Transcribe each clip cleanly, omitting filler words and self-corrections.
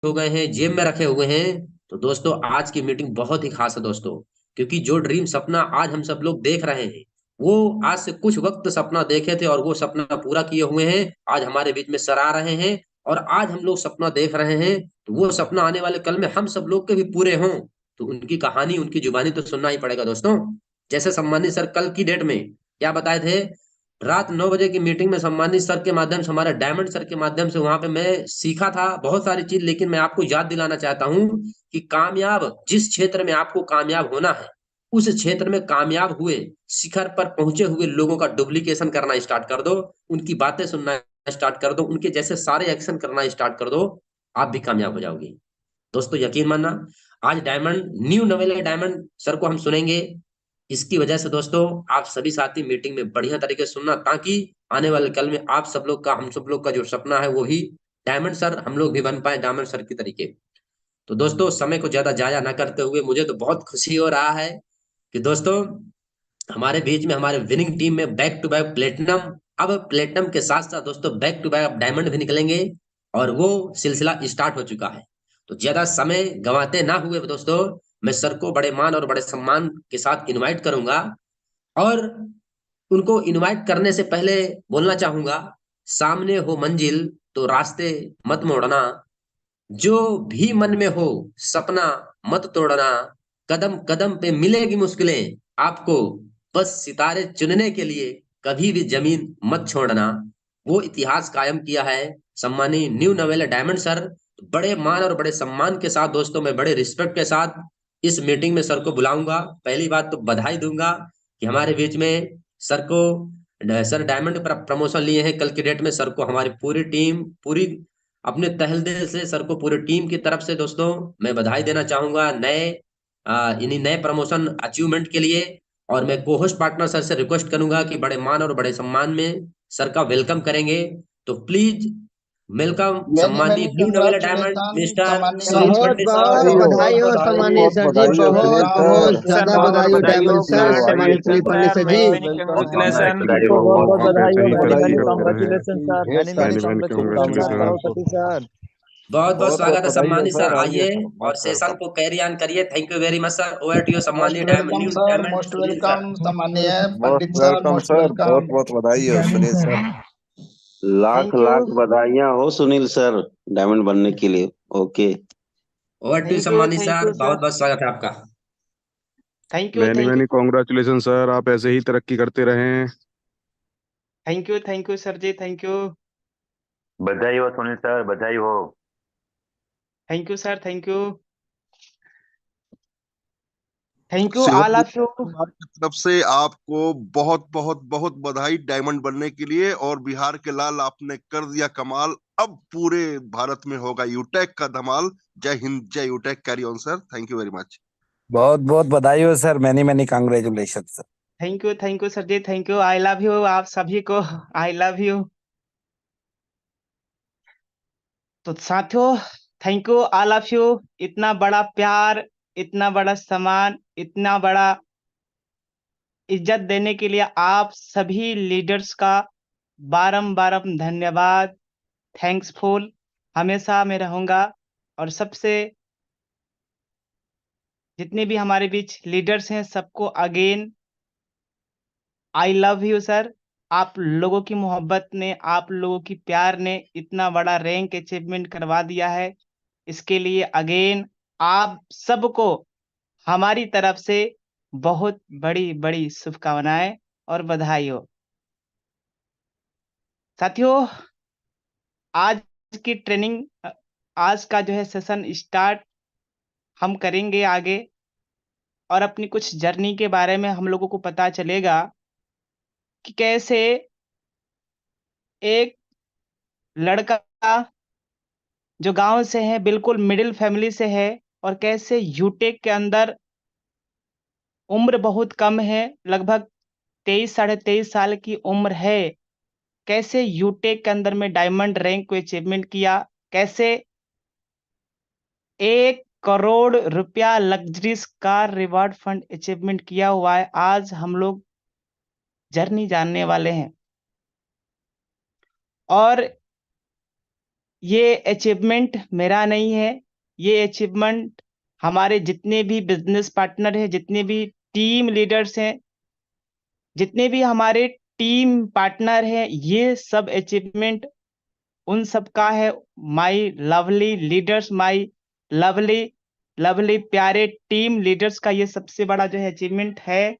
हो गए हैं, जेब में रखे हुए हैं। तो दोस्तों आज की मीटिंग बहुत ही खास है दोस्तों, क्योंकि जो ड्रीम सपना आज हम सब लोग देख रहे हैं, वो आज से कुछ वक्त सपना देखे थे और वो सपना पूरा किए हुए हैं। आज हमारे बीच में सर आ रहे हैं और आज हम लोग सपना देख रहे हैं, तो वो सपना आने वाले कल में हम सब लोग के भी पूरे हों, तो उनकी कहानी, उनकी जुबानी तो सुनना ही पड़ेगा दोस्तों। जैसे सम्मानित सर कल की डेट में क्या बताए थे, रात 9 बजे की मीटिंग में सम्मानित सर के माध्यम से, हमारे डायमंड सर के माध्यम से, वहां पे मैं सीखा था बहुत सारी चीज। लेकिन मैं आपको याद दिलाना चाहता हूँ कि कामयाब, जिस क्षेत्र में आपको कामयाब होना है, उस क्षेत्र में कामयाब हुए, शिखर पर पहुंचे हुए लोगों का डुप्लीकेशन करना स्टार्ट कर दो, उनकी बातें सुनना स्टार्ट कर दो, उनके जैसे सारे एक्शन करना स्टार्ट कर दो, आप भी कामयाब हो जाओगे दोस्तों। यकीन मानना, आज डायमंड, न्यू नवेले डायमंड सर को हम सुनेंगे। इसकी वजह से दोस्तों आप सभी साथी मीटिंग में बढ़िया तरीके से सुनना, ताकि आने वाले कल में आप सब लोग का, हम सब लोग का जो सपना है वो ही डायमंड सर, हम लोग भी बन पाए डायमंड सर की तरीके। तो दोस्तों समय को ज्यादा जाया ना करते हुए, मुझे तो बहुत खुशी हो रहा है कि दोस्तों हमारे बीच में, हमारे विनिंग टीम में बैक टू बैक प्लेटिनम, अब प्लेटिनम के साथ साथ दोस्तों बैक टू बैक डायमंड भी निकलेंगे, और वो सिलसिला स्टार्ट हो चुका है। तो ज्यादा समय गंवाते ना हुए दोस्तों, मैं सर को बड़े मान और बड़े सम्मान के साथ इनवाइट करूंगा। और उनको इनवाइट करने से पहले बोलना चाहूंगा, सामने हो मंजिल तो रास्ते मत मोड़ना, जो भी मन में हो सपना मत तोड़ना, कदम कदम पे मिलेगी मुश्किलें आपको, बस सितारे चुनने के लिए कभी भी जमीन मत छोड़ना। वो इतिहास कायम किया है सम्मानी न्यू नवेला डायमंड सर। बड़े मान और बड़े सम्मान के साथ दोस्तों, मैं बड़े रिस्पेक्ट के साथ इस मीटिंग में सर को बुलाऊंगा। पहली बात तो बधाई दूंगा कि हमारे बीच में सर को, सर डायमंड पर प्रमोशन लिए हैं कल की डेट में। सर को हमारी पूरी टीम, पूरी अपने तहे दिल से सर को पूरी टीम की तरफ से दोस्तों मैं बधाई देना चाहूंगा नए, इन्हीं नए प्रमोशन अचीवमेंट के लिए। और मैं को होस्ट पार्टनर सर से रिक्वेस्ट करूंगा कि बड़े मान और बड़े सम्मान में सर का वेलकम करेंगे। तो प्लीज वेलकम मैनी सम्मानीय मैनी ब्लू नवेला डायमंड कंग्रेचुलेशन मिस्टर सामान्य सुनील सर। बहुत पंडित बहुत साहब। बहुत बधाई बहुत हो बधाई सामान्य हो। सर जी, बधाई हो सुनील बहुत सर। बहुत वेलकम ज्यादा बहुत बधाई हो बधाई हो, डायमंड सर, सामान्य congratulation Sunil Pandey sir, sir ji. Many many बहुत कंग्रेचुलेशन। बहुत बहुत बहुत बधाई बधाई हो, हो, many many many many congratulation congratulation sir, sir, ढेर मैनी सारी मैनी मैनी मैनी कांग्रेचुलेशन शुभकामनाएं सर। कांग्रेचुलेशन। आपको। सर बहुत बहुत बहुत बहुत स्वागत है बधाई हो सम्मानित सर, सर, आइए आइए और बात सेशन करता को कैरी ऑन करिए। Thank you very much sir. Over to you सम्मानीय most diamond, welcome new sir, diamond most Sunil sir. Welcome सामान्य most Pandit sir, welcome most sir, बहुत वेलकम। बहुत बधाई हो Sunil sir. Lakh thank you. Lakh बधाइयां हो सुनील सर, डायमंड बनने के लिए। ओके। ओवर टू यू सम्मानित थैंक सर, यू बहुत सर। बहुत स्वागत है आपका। Thank you many thank many you congratulation sir, आप ऐसे ही तरक्की करते रहें। Thank you sir ji, thank you. बधाई हो सुनील सर, बधाई हो। Thank you sir, thank you all Shivam of you. Kumar की तरफ से आपको बहुत बहुत बहुत बधाई डायमंड बनने के लिए। और बिहार के लाल, आपने कर दिया कमाल। अब पूरे भारत में होगा यूटेक का धमाल। जय हिंद, जय यूटेक। Carry on sir, thank you very much. बहुत बहुत बधाई हो सर, many many congratulation sir. Thank you sir ji, thank you. I love you आप सभी को, आई लव यू। तो साथियों, thank you all of you. इतना बड़ा प्यार, इतना बड़ा सम्मान, इतना बड़ा इज्जत देने के लिए आप सभी लीडर्स का बारंबार धन्यवाद। थैंक्सफुल हमेशा मैं रहूंगा। और सबसे जितने भी हमारे बीच लीडर्स हैं, सबको again I love you sir. आप लोगों की मोहब्बत ने, आप लोगों की प्यार ने इतना बड़ा रैंक अचीवमेंट करवा दिया है। इसके लिए अगेन आप सबको हमारी तरफ से बहुत बड़ी बड़ी शुभकामनाएं और बधाई हो। साथियों, आज की ट्रेनिंग, आज का जो है सेशन स्टार्ट हम करेंगे आगे, और अपनी कुछ जर्नी के बारे में हम लोगों को पता चलेगा कि कैसे एक लड़का जो गांव से है, बिल्कुल मिडिल फैमिली से है, और कैसे यूटेक के अंदर उम्र बहुत कम है, लगभग 23 साढ़े 23 साल की उम्र है, कैसे यूटेक के अंदर में डायमंड रैंक को अचीवमेंट किया, कैसे 1 करोड़ रुपया luxuries car reward fund achievement किया हुआ है। आज हम लोग जर्नी जानने वाले हैं। और ये अचीवमेंट मेरा नहीं है, ये अचीवमेंट हमारे जितने भी बिजनेस पार्टनर हैं, जितने भी टीम लीडर्स हैं, जितने भी हमारे टीम पार्टनर हैं, ये सब अचीवमेंट उन सब का है। My lovely leaders, my lovely lovely प्यारे टीम लीडर्स का ये सबसे बड़ा जो है अचीवमेंट है,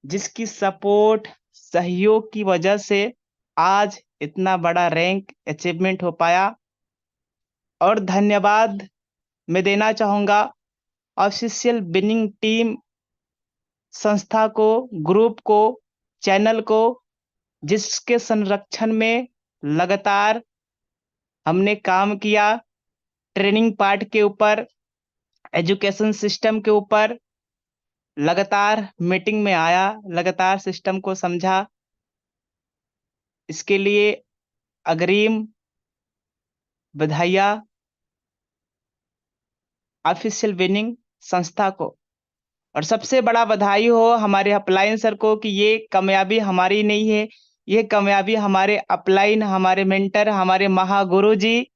जिसकी सपोर्ट सहयोग की वजह से आज इतना बड़ा रैंक अचीवमेंट हो पाया। और धन्यवाद मैं देना चाहूंगा ऑफिशियल विनिंग टीम संस्था को, ग्रुप को, चैनल को, जिसके संरक्षण में लगातार हमने काम किया, ट्रेनिंग पार्ट के ऊपर, एजुकेशन सिस्टम के ऊपर लगातार मीटिंग में आया, लगातार सिस्टम को समझा। इसके लिए अग्रिम बधाइयाँ ऑफिशियल विनिंग संस्था को। और सबसे बड़ा बधाई हो हमारे अपलाइन सर को कि ये कामयाबी हमारी नहीं है, ये कामयाबी हमारे अपलाइन, हमारे मेंटर, हमारे महागुरु जी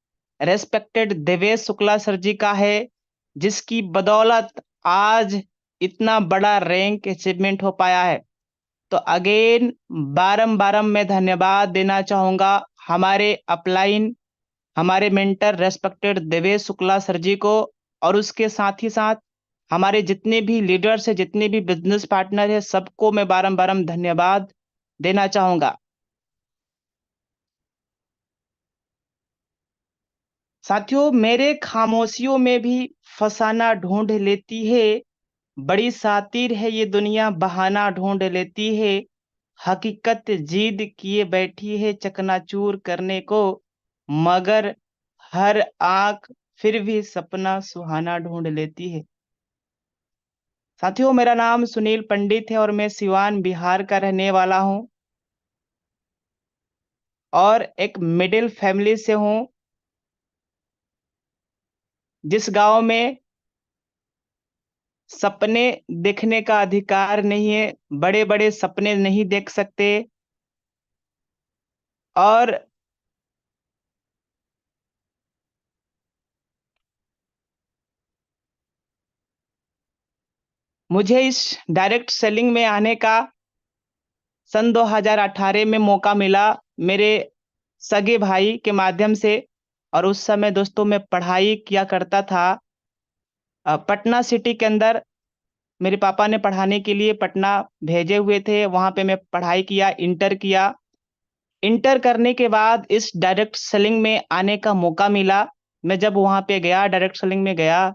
रेस्पेक्टेड देवेश शुक्ला सर जी का है, जिसकी बदौलत आज इतना बड़ा रैंक अचीवमेंट हो पाया है। तो अगेन बारंबार मैं धन्यवाद देना चाहूंगा हमारे अपलाइन, हमारे mentor respected Devesh Shukla sir ji को, और उसके साथ ही साथ हमारे जितने भी लीडर्स हैं, जितने भी बिजनेस पार्टनर हैं, सबको मैं बारंबार धन्यवाद देना चाहूंगा। साथियों, मेरे खामोशियों में भी फसाना ढूंढ लेती है, बड़ी शातिर है ये दुनिया बहाना ढूंढ लेती है, हकीकत जिद किए बैठी है चकनाचूर करने को, मगर हर आंख फिर भी सपना सुहाना ढूंढ लेती है। साथियों, मेरा नाम सुनील पंडित है और मैं सिवान बिहार का रहने वाला हूं और एक मिडिल फैमिली से हूं, जिस गांव में सपने देखने का अधिकार नहीं है, बड़े बड़े सपने नहीं देख सकते। और मुझे इस डायरेक्ट सेलिंग में आने का सन 2018 में मौका मिला मेरे सगे भाई के माध्यम से। और उस समय दोस्तों मैं पढ़ाई किया करता था पटना सिटी के अंदर। मेरे पापा ने पढ़ाने के लिए पटना भेजे हुए थे, वहां पे मैं पढ़ाई किया, इंटर किया। इंटर करने के बाद इस डायरेक्ट सेलिंग में आने का मौका मिला। मैं जब वहां पे गया, डायरेक्ट सेलिंग में गया,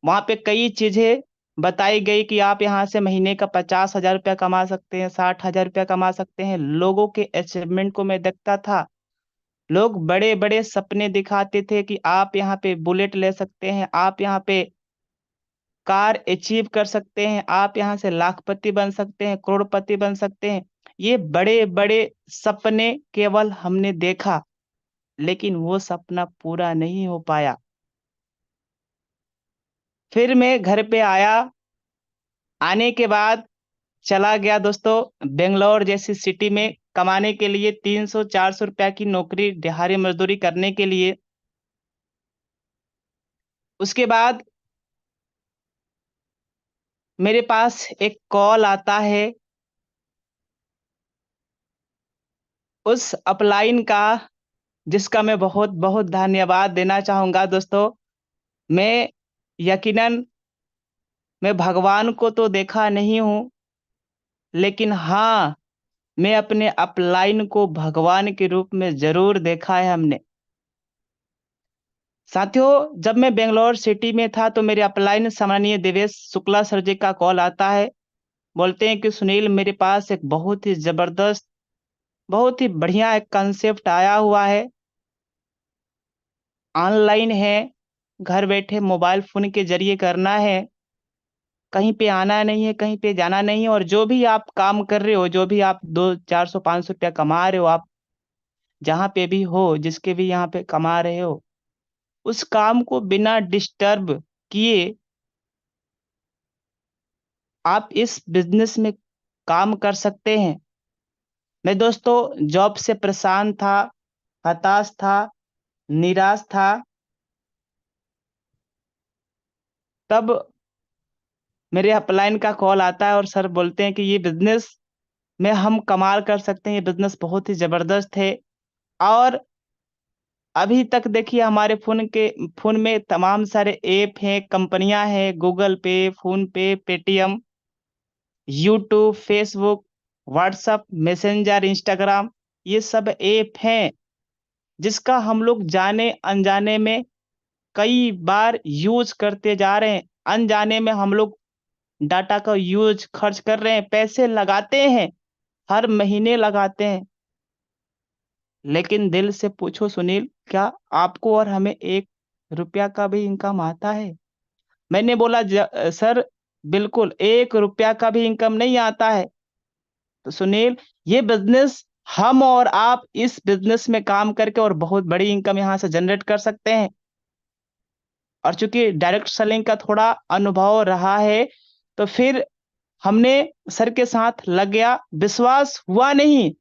वहां पे कई चीजें बताई गई कि आप यहाँ से महीने का 50,000 रुपया कमा सकते हैं, 60,000 रुपया कमा सकते हैं। लोगों के अचीवमेंट को मैं देखता था, लोग बड़े बड़े सपने दिखाते थे कि आप यहाँ पे बुलेट ले सकते हैं, आप यहाँ पे कार अचीव कर सकते हैं, आप यहाँ से लाखपति बन सकते हैं, करोड़पति बन सकते हैं। ये बड़े बड़े सपने केवल हमने देखा, लेकिन वो सपना पूरा नहीं हो पाया। फिर मैं घर पे आया, आने के बाद चला गया दोस्तों बेंगलोर जैसी सिटी में कमाने के लिए, 300-400 रुपया की नौकरी, दिहाड़ी मजदूरी करने के लिए। उसके बाद मेरे पास एक कॉल आता है उस अपलाइन का, जिसका मैं बहुत बहुत धन्यवाद देना चाहूंगा दोस्तों। मैं यकीनन मैं भगवान को तो देखा नहीं हूं, लेकिन हाँ, मैं अपने अपलाइन को भगवान के रूप में जरूर देखा है हमने। साथियों, जब मैं बेंगलोर सिटी में था तो मेरे अपलाइन सम्मानीय देवेश शुक्ला सर जी का कॉल आता है। बोलते हैं कि सुनील, मेरे पास एक बहुत ही जबरदस्त, बहुत ही बढ़िया एक कंसेप्ट आया हुआ है, ऑनलाइन है, घर बैठे मोबाइल फोन के जरिए करना है, कहीं पे आना नहीं है, कहीं पे जाना नहीं है, और जो भी आप काम कर रहे हो, जो भी आप 200-400-500 रुपया कमा रहे हो, आप जहाँ पे भी हो, जिसके भी यहाँ पे कमा रहे हो, उस काम को बिना डिस्टर्ब किए आप इस बिजनेस में काम कर सकते हैं। मैं दोस्तों जॉब से परेशान था, हताश था, निराश था, तब मेरे अपलाइन का कॉल आता है और सर बोलते हैं कि ये बिजनेस में हम कमाल कर सकते हैं, ये बिजनेस बहुत ही जबरदस्त है। और अभी तक देखिए हमारे फोन में तमाम सारे ऐप हैं, कंपनियां हैं, गूगल पे, फोन पे, Paytm, YouTube, Facebook, WhatsApp, messenger, Instagram, ये सब ऐप हैं जिसका हम लोग जाने अनजाने में कई बार यूज करते जा रहे हैं। अनजाने में हम लोग डाटा का यूज खर्च कर रहे हैं, पैसे लगाते हैं, हर महीने लगाते हैं। लेकिन दिल से पूछो सुनील, क्या आपको और हमें 1 रुपया का भी इनकम आता है? मैंने बोला सर बिल्कुल 1 रुपया का भी इनकम नहीं आता है। तो सुनील, ये बिजनेस, हम और आप इस बिजनेस में काम करके और बहुत बड़ी इनकम यहाँ से जनरेट कर सकते हैं। और चूंकि डायरेक्ट सेलिंग का थोड़ा अनुभव रहा है, तो फिर हमने सर के साथ लग गया। विश्वास हुआ नहीं,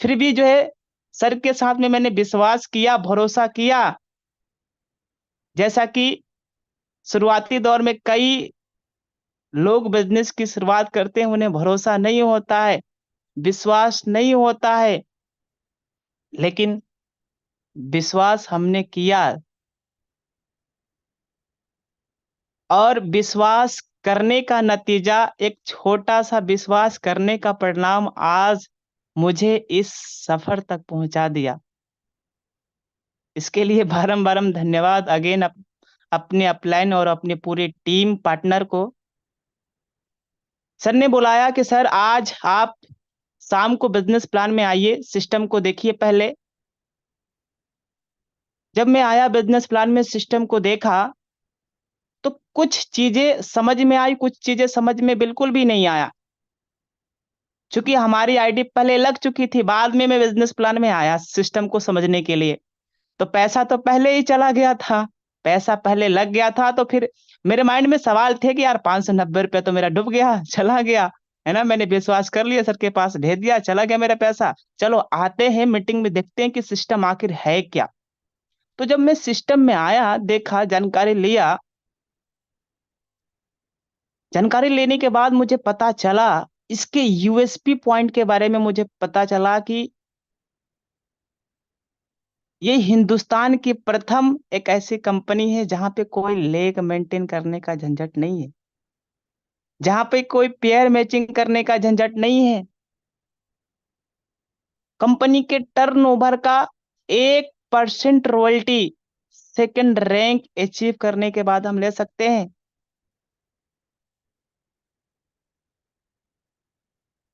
फिर भी जो है सर के साथ में मैंने विश्वास किया, भरोसा किया। जैसा कि शुरुआती दौर में कई लोग बिजनेस की शुरुआत करते हैं, उन्हें भरोसा नहीं होता है, विश्वास नहीं होता है, लेकिन विश्वास हमने किया। और विश्वास करने का नतीजा, एक छोटा सा विश्वास करने का परिणाम आज मुझे इस सफर तक पहुंचा दिया। इसके लिए बारंबार धन्यवाद अगेन अपने अपलाइन और अपने पूरे टीम पार्टनर को। सर ने बुलाया कि सर आज आप शाम को बिजनेस प्लान में आइए, सिस्टम को देखिए पहले। जब मैं आया, बिजनेस प्लान में सिस्टम को देखा, तो कुछ चीजें समझ में आई, कुछ चीजें समझ में बिल्कुल भी नहीं आया। चूंकि हमारी आईडी पहले लग चुकी थी, बाद में मैं बिजनेस प्लान में आया सिस्टम को समझने के लिए। तो पैसा तो पहले ही चला गया था, पैसा पहले लग गया था। तो फिर मेरे माइंड में सवाल थे कि यार 590 रुपया तो मेरा डूब गया, चला गया है ना। मैंने विश्वास कर लिया, सर के पास भेज दिया, चला गया मेरा पैसा। चलो आते हैं मीटिंग में, देखते हैं कि सिस्टम आखिर है क्या। तो जब मैं सिस्टम में आया, देखा, जानकारी लिया, जानकारी लेने के बाद मुझे पता चला, इसके यूएसपी पॉइंट के बारे में मुझे पता चला कि ये हिंदुस्तान की प्रथम एक ऐसी कंपनी है जहां पे कोई लेग मेंटेन करने का झंझट नहीं है, जहां पे कोई पेयर मैचिंग करने का झंझट नहीं है। कंपनी के टर्नओवर का 1% रॉयल्टी सेकंड रैंक अचीव करने के बाद हम ले सकते हैं।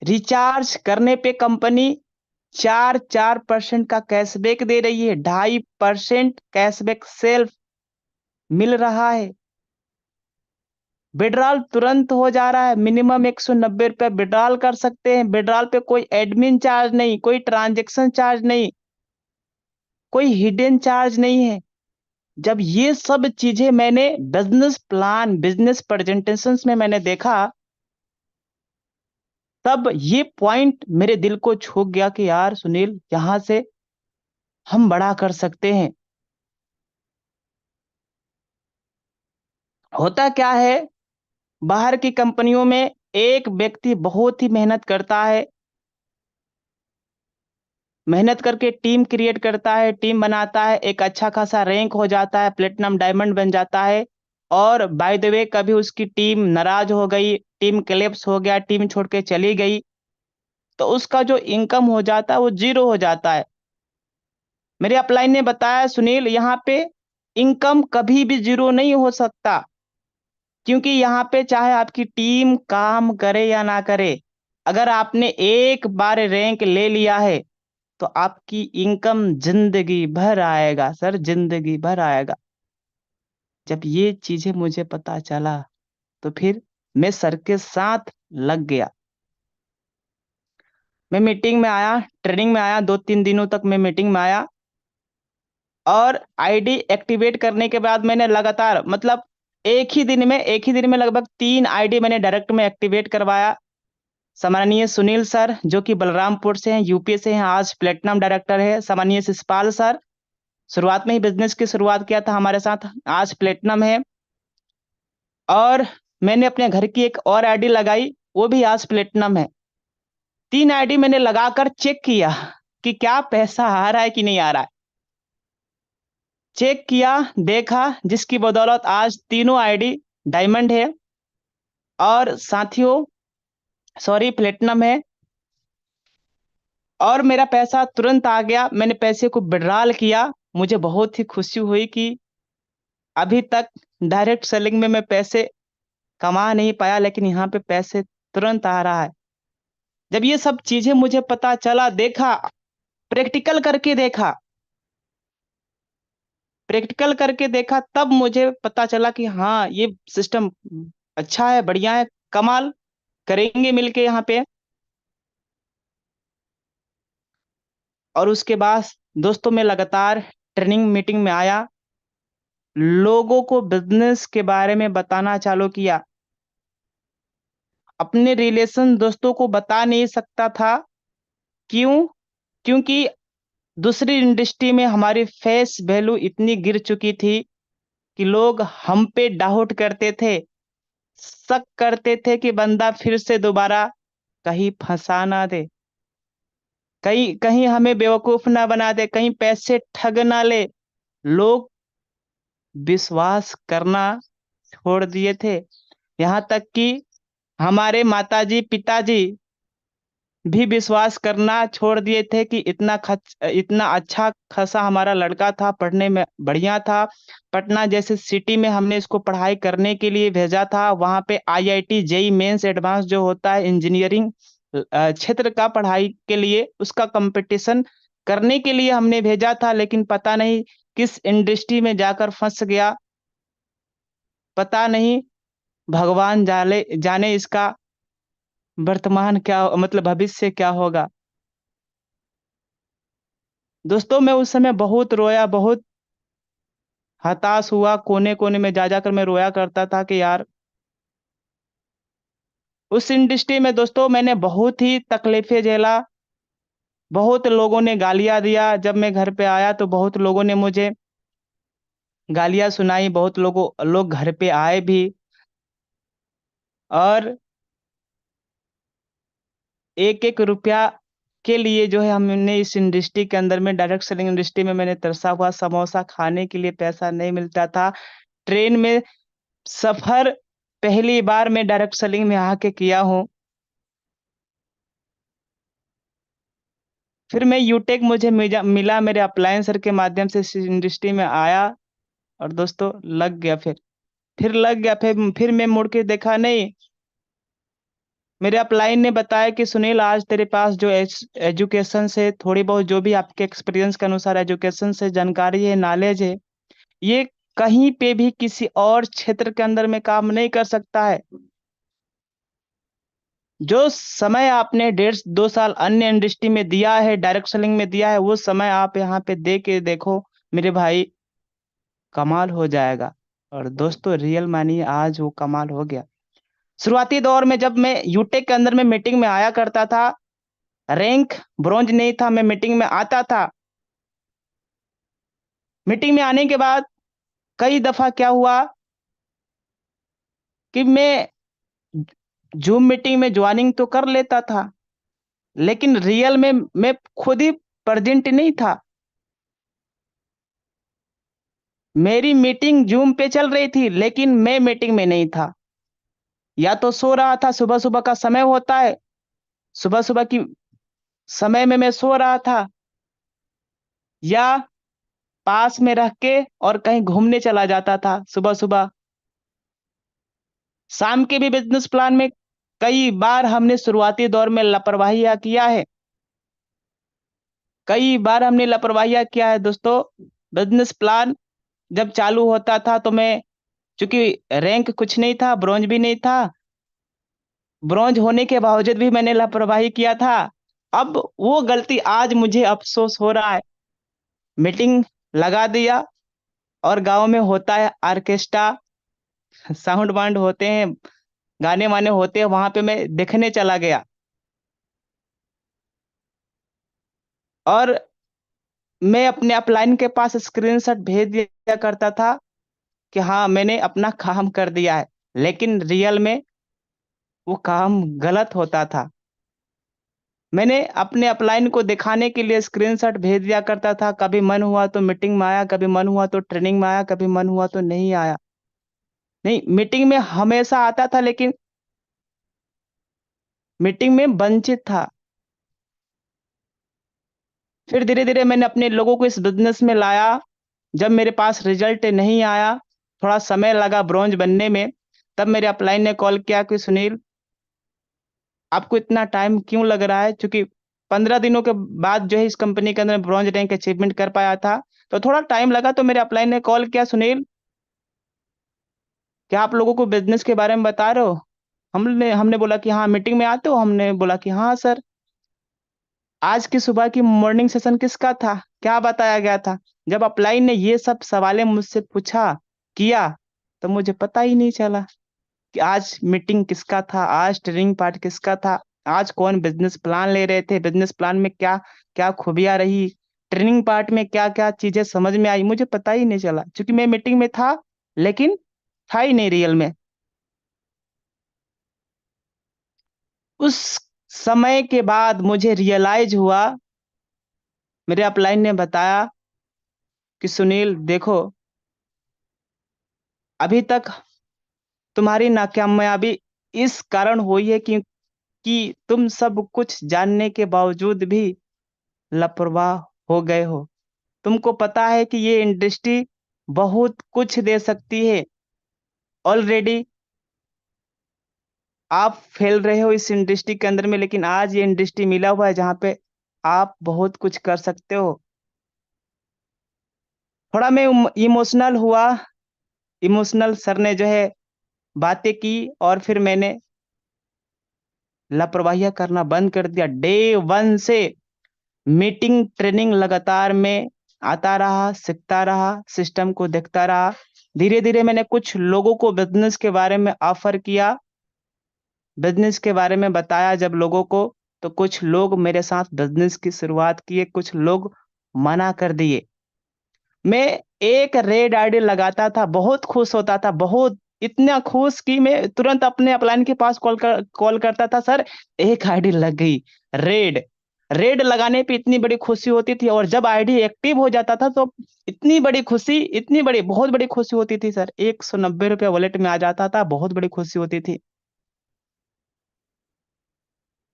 रिचार्ज करने पे कंपनी 4% का कैशबैक दे रही है, 2.5% कैशबैक सेल्फ मिल रहा है। विड्रॉल तुरंत हो जा रहा है, मिनिमम 190 रुपये विड्रॉल कर सकते हैं। विड्रॉल पे कोई एडमिन चार्ज नहीं, कोई ट्रांजेक्शन चार्ज नहीं, कोई हिडन चार्ज नहीं है। जब ये सब चीजें मैंने बिजनेस प्लान, बिजनेस प्रेजेंटेशंस में मैंने देखा, तब ये पॉइंट मेरे दिल को छू गया कि यार सुनील, यहां से हम बड़ा कर सकते हैं। होता क्या है, बाहर की कंपनियों में एक व्यक्ति बहुत ही मेहनत करता है, मेहनत करके टीम क्रिएट करता है, टीम बनाता है, एक अच्छा खासा रैंक हो जाता है, प्लेटिनम डायमंड बन जाता है। और बाय द वे, कभी उसकी टीम नाराज हो गई, टीम कोलैप्स हो गया, टीम छोड़ के चली गई, तो उसका जो इनकम हो जाता है वो जीरो हो जाता है। मेरे अपलाइन ने बताया, सुनील यहाँ पे इनकम कभी भी जीरो नहीं हो सकता, क्योंकि यहाँ पे चाहे आपकी टीम काम करे या ना करे, अगर आपने एक बार रैंक ले लिया है तो आपकी इनकम जिंदगी भर आएगा सर, जिंदगी भर आएगा। जब ये चीजें मुझे पता चला, तो फिर मैं सर के साथ लग गया। मैं मीटिंग में आया, ट्रेनिंग में आया, 2-3 दिनों तक मैं मीटिंग में आया। और आईडी एक्टिवेट करने के बाद मैंने लगातार, मतलब एक ही दिन में लगभग 3 आईडी मैंने डायरेक्ट में एक्टिवेट करवाया। सम्माननीय सुनील सर, जो कि बलरामपुर से हैं, यूपी से हैं, आज प्लेटिनम डायरेक्टर है। सम्माननीय शिषपाल सर, शुरुआत में ही बिजनेस की शुरुआत किया था हमारे साथ, आज प्लेटिनम है। और मैंने अपने घर की एक और आईडी लगाई, वो भी आज प्लेटिनम है। 3 आईडी मैंने लगाकर चेक किया कि क्या पैसा आ रहा है कि नहीं आ रहा है। चेक किया, देखा, जिसकी बदौलत आज तीनों आईडी डायमंड है और साथियों सॉरी प्लेटिनम है। और मेरा पैसा तुरंत आ गया, मैंने पैसे को विड्रॉल किया। मुझे बहुत ही खुशी हुई कि अभी तक डायरेक्ट सेलिंग में मैं पैसे कमा नहीं पाया, लेकिन यहाँ पे पैसे तुरंत आ रहा है। जब ये सब चीजें मुझे पता चला, देखा, प्रैक्टिकल करके देखा, प्रैक्टिकल करके देखा, तब मुझे पता चला कि हाँ ये सिस्टम अच्छा है, बढ़िया है, कमाल करेंगे मिलके यहाँ पे। और उसके बाद दोस्तों मैं लगातार ट्रेनिंग मीटिंग में आया, लोगों को बिजनेस के बारे में बताना चालू किया। अपने रिलेशन दोस्तों को बता नहीं सकता था, क्यों? क्योंकि दूसरी इंडस्ट्री में हमारी फेस वैल्यू इतनी गिर चुकी थी कि लोग हम पे डाउट करते थे, शक करते थे कि बंदा फिर से दोबारा कहीं फंसा ना दे, कहीं कहीं हमें बेवकूफ ना बना दे, कहीं पैसे ठग ना ले। लोग विश्वास करना छोड़ दिए थे, यहाँ तक कि हमारे माताजी पिताजी भी विश्वास करना छोड़ दिए थे कि इतना अच्छा खासा हमारा लड़का था, पढ़ने में बढ़िया था। पटना जैसे सिटी में हमने इसको पढ़ाई करने के लिए भेजा था, वहाँ पे आईआईटी जेई मेंस एडवांस जो होता है इंजीनियरिंग क्षेत्र का पढ़ाई के लिए, उसका कंपटीशन करने के लिए हमने भेजा था। लेकिन पता नहीं किस इंडस्ट्री में जाकर फंस गया, पता नहीं, भगवान जाने जाने इसका वर्तमान क्या मतलब भविष्य क्या होगा। दोस्तों मैं उस समय बहुत रोया, बहुत हताश हुआ, कोने कोने में जा जाकर मैं रोया करता था कि यार उस इंडस्ट्री में दोस्तों मैंने बहुत ही तकलीफें झेला, बहुत लोगों ने गालियां दिया। जब मैं घर पे आया तो बहुत लोगों ने मुझे गालियां सुनाई, बहुत लोग घर पे आए भी। और एक एक रुपया के लिए जो है हमने इस इंडस्ट्री के अंदर में डायरेक्ट सेलिंग इंडस्ट्री में मैंने तरसा हुआ समोसा खाने के लिए पैसा नहीं मिलता था। ट्रेन में सफर पहली बार मैं डायरेक्ट सेलिंग में आके किया हूँ। फिर मैं यूटेक मुझे मिला मेरे अपलायन सर के माध्यम से इस इंडस्ट्री में आया और दोस्तों लग गया। फिर लग गया, फिर मैं मुड़ के देखा नहीं। मेरे अपलाइन ने बताया कि सुनील आज तेरे पास जो एजुकेशन से थोड़ी बहुत जो भी आपके एक्सपीरियंस के अनुसार एजुकेशन से जानकारी है, नॉलेज है, ये कहीं पे भी किसी और क्षेत्र के अंदर में काम नहीं कर सकता है। जो समय आपने 1.5-2 साल अन्य इंडस्ट्री में दिया है, डायरेक्ट सेलिंग में दिया है, वो समय आप यहाँ पे दे के देखो मेरे भाई, कमाल हो जाएगा। और दोस्तों रियल मानिए आज वो कमाल हो गया। शुरुआती दौर में जब मैं यूटेक के अंदर में मीटिंग में आया करता था, रैंक ब्रॉन्ज नहीं था, मैं मीटिंग में आता था। मीटिंग में आने के बाद कई दफा क्या हुआ कि मैं जूम मीटिंग में ज्वाइनिंग तो कर लेता था, लेकिन रियल में मैं खुद ही प्रेजेंट नहीं था। मेरी मीटिंग जूम पे चल रही थी लेकिन मैं मीटिंग में नहीं था, या तो सो रहा था, सुबह सुबह का समय होता है, सुबह सुबह की समय में मैं सो रहा था, या पास में रख के और कहीं घूमने चला जाता था सुबह सुबह। शाम के भी बिजनेस प्लान में कई बार हमने शुरुआती दौर में लापरवाहियां किया है, कई बार हमने लापरवाहियां किया है दोस्तों। बिजनेस प्लान जब चालू होता था तो मैं, चूंकि रैंक कुछ नहीं था, ब्रॉन्ज भी नहीं था, ब्रॉन्ज होने के बावजूद भी मैंने लापरवाही किया था। अब वो गलती आज मुझे अफसोस हो रहा है। मीटिंग लगा दिया और गांव में होता है ऑर्केस्ट्रा, साउंड बाउंड होते हैं, गाने वाने होते हैं, वहां पे मैं देखने चला गया। और मैं अपने अपलाइन के पास स्क्रीनशॉट भेज दिया करता था कि हाँ मैंने अपना काम कर दिया है, लेकिन रियल में वो काम गलत होता था। मैंने अपने अपलाइन को दिखाने के लिए स्क्रीनशॉट भेज दिया करता था, कभी मन हुआ तो मीटिंग में आया, कभी मन हुआ तो ट्रेनिंग में आया, कभी मन हुआ तो नहीं आया। नहीं, मीटिंग में हमेशा आता था, लेकिन मीटिंग में वंचित था। फिर धीरे धीरे मैंने अपने लोगों को इस बिजनेस में लाया। जब मेरे पास रिजल्ट नहीं आया, थोड़ा समय लगा ब्रॉन्ज बनने में, तब मेरे अपलाइन ने कॉल किया कि सुनील, आपको इतना टाइम क्यों लग रहा है? क्योंकि 15 दिनों के बाद जो है इस कंपनी के अंदर ब्रॉन्ज रैंक अचीवमेंट कर पाया था, तो थोड़ा टाइम लगा। तो मेरे अपलाइन ने कॉल किया, सुनील क्या आप लोगों को बिजनेस के बारे में बता रहे हो? हमने हमने बोला कि हाँ। मीटिंग में आते हो? हमने बोला कि हाँ सर। आज की सुबह की मॉर्निंग सेशन किसका था? क्या बताया गया था? जब अपलाइन ने ये सब सवालें मुझसे पूछा किया, तो मुझे पता ही नहीं चला कि आज मीटिंग किसका था, आज ट्रेनिंग पार्ट किसका था, आज कौन बिजनेस प्लान ले रहे थे, बिजनेस प्लान में क्या क्या खूबियां रही, ट्रेनिंग पार्ट में क्या क्या चीजें समझ में आई, मुझे पता ही नहीं चला, क्योंकि मैं मीटिंग में था लेकिन था ही नहीं रियल में। उस समय के बाद मुझे रियलाइज हुआ, मेरे अपलाइन ने बताया कि सुनील देखो, अभी तक तुम्हारी नाकामयाबी इस कारण हुई है कि तुम सब कुछ जानने के बावजूद भी लापरवाह हो गए हो। तुमको पता है कि ये इंडस्ट्री बहुत कुछ दे सकती है, ऑलरेडी आप फैल रहे हो इस इंडस्ट्री के अंदर में, लेकिन आज ये इंडस्ट्री मिला हुआ है जहाँ पे आप बहुत कुछ कर सकते हो। थोड़ा मैं इमोशनल हुआ। इमोशनल सर ने जो है बातें की, और फिर मैंने लापरवाहियां करना बंद कर दिया। डे वन से मीटिंग ट्रेनिंग लगातार में आता रहा, सीखता रहा, सिस्टम को देखता रहा। धीरे धीरे मैंने कुछ लोगों को बिजनेस के बारे में ऑफर किया, बिजनेस के बारे में बताया जब लोगों को, तो कुछ लोग मेरे साथ बिजनेस की शुरुआत किए, कुछ लोग मना कर दिए। मैं एक रेड आईडी लगाता था, बहुत खुश होता था, बहुत इतना खुश कि मैं तुरंत अपने अपलाइन के पास कॉल करता था, सर एक आईडी लग गई रेड। रेड लगाने पे इतनी बड़ी खुशी होती थी, और जब आईडी एक्टिव हो जाता था तो इतनी बड़ी खुशी, इतनी बड़ी बहुत बड़ी खुशी होती थी सर। 190 रुपया वॉलेट में आ जाता था, बहुत बड़ी खुशी होती थी।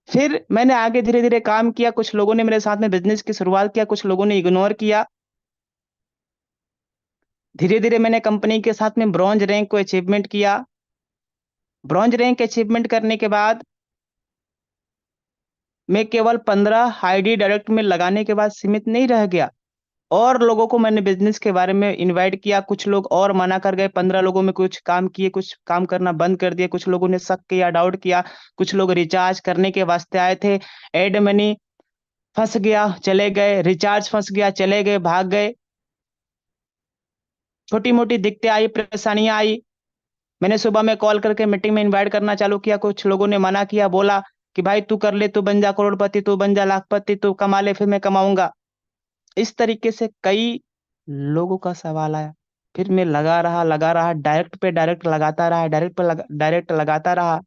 फिर मैंने आगे धीरे धीरे काम किया, कुछ लोगों ने मेरे साथ में बिजनेस की शुरुआत किया, कुछ लोगों ने इग्नोर किया। धीरे धीरे मैंने कंपनी के साथ में ब्रॉन्ज रैंक को अचीवमेंट किया। ब्रॉन्ज रैंक अचीवमेंट करने के बाद मैं केवल 15 आईडी डायरेक्ट में लगाने के बाद सीमित नहीं रह गया, और लोगों को मैंने बिजनेस के बारे में इनवाइट किया। कुछ लोग और मना कर गए, 15 लोगों में कुछ काम किए, कुछ काम करना बंद कर दिए, कुछ लोगों ने शक किया, डाउट किया, कुछ लोग रिचार्ज करने के वास्ते आए थे, एड मनी फंस गया चले गए, रिचार्ज फंस गया चले गए, भाग गए। छोटी मोटी दिक्कतें आई, परेशानियां आई। मैंने सुबह में कॉल करके मीटिंग में इनवाइट करना चालू किया, कुछ लोगों ने मना किया, बोला कि भाई तू कर ले, तू बन जा करोड़पति, तू बन जा लाखपति, तू कमा ले फिर मैं कमाऊंगा। इस तरीके से कई लोगों का सवाल आया। फिर मैं लगा रहा, डायरेक्ट पे डायरेक्ट लगाता रहा, डायरेक्ट लगाता रहा।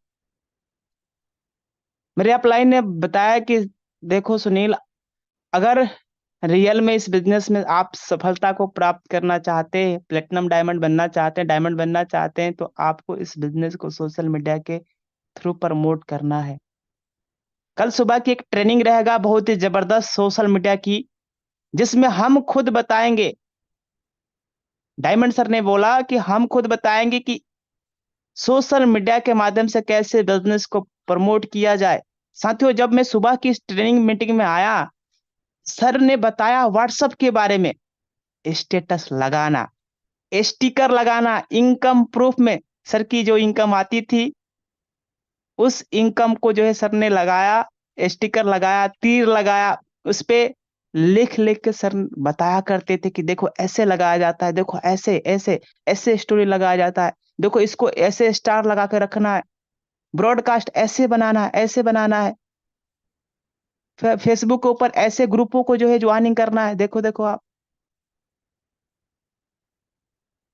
मेरे अपलाइन ने बताया कि देखो सुनील, अगर रियल में इस बिजनेस में आप सफलता को प्राप्त करना चाहते हैं, प्लेटिनम डायमंड बनना चाहते हैं, डायमंड बनना चाहते हैं, तो आपको इस बिजनेस को सोशल मीडिया के थ्रू प्रमोट करना है। कल सुबह की एक ट्रेनिंग रहेगा बहुत ही जबरदस्त सोशल मीडिया की, जिसमें हम खुद बताएंगे, डायमंड सर ने बोला कि हम खुद बताएंगे कि सोशल मीडिया के माध्यम से कैसे बिजनेस को प्रमोट किया जाए। साथियों, जब मैं सुबह की इस ट्रेनिंग मीटिंग में आया, सर ने बताया व्हाट्सएप के बारे में, स्टेटस लगाना, स्टिकर लगाना, इनकम प्रूफ में सर की जो इनकम आती थी उस इनकम को जो है सर ने लगाया, स्टिकर लगाया, तीर लगाया, उस पे लिख लिख के सर बताया करते थे कि देखो ऐसे लगाया जाता है, देखो ऐसे ऐसे ऐसे स्टोरी लगाया जाता है, देखो इसको ऐसे स्टार लगा के रखना है, ब्रॉडकास्ट ऐसे बनाना है, ऐसे बनाना है। फेसबुक के ऊपर ऐसे ग्रुपों को जो है ज्वाइनिंग करना है। देखो देखो आप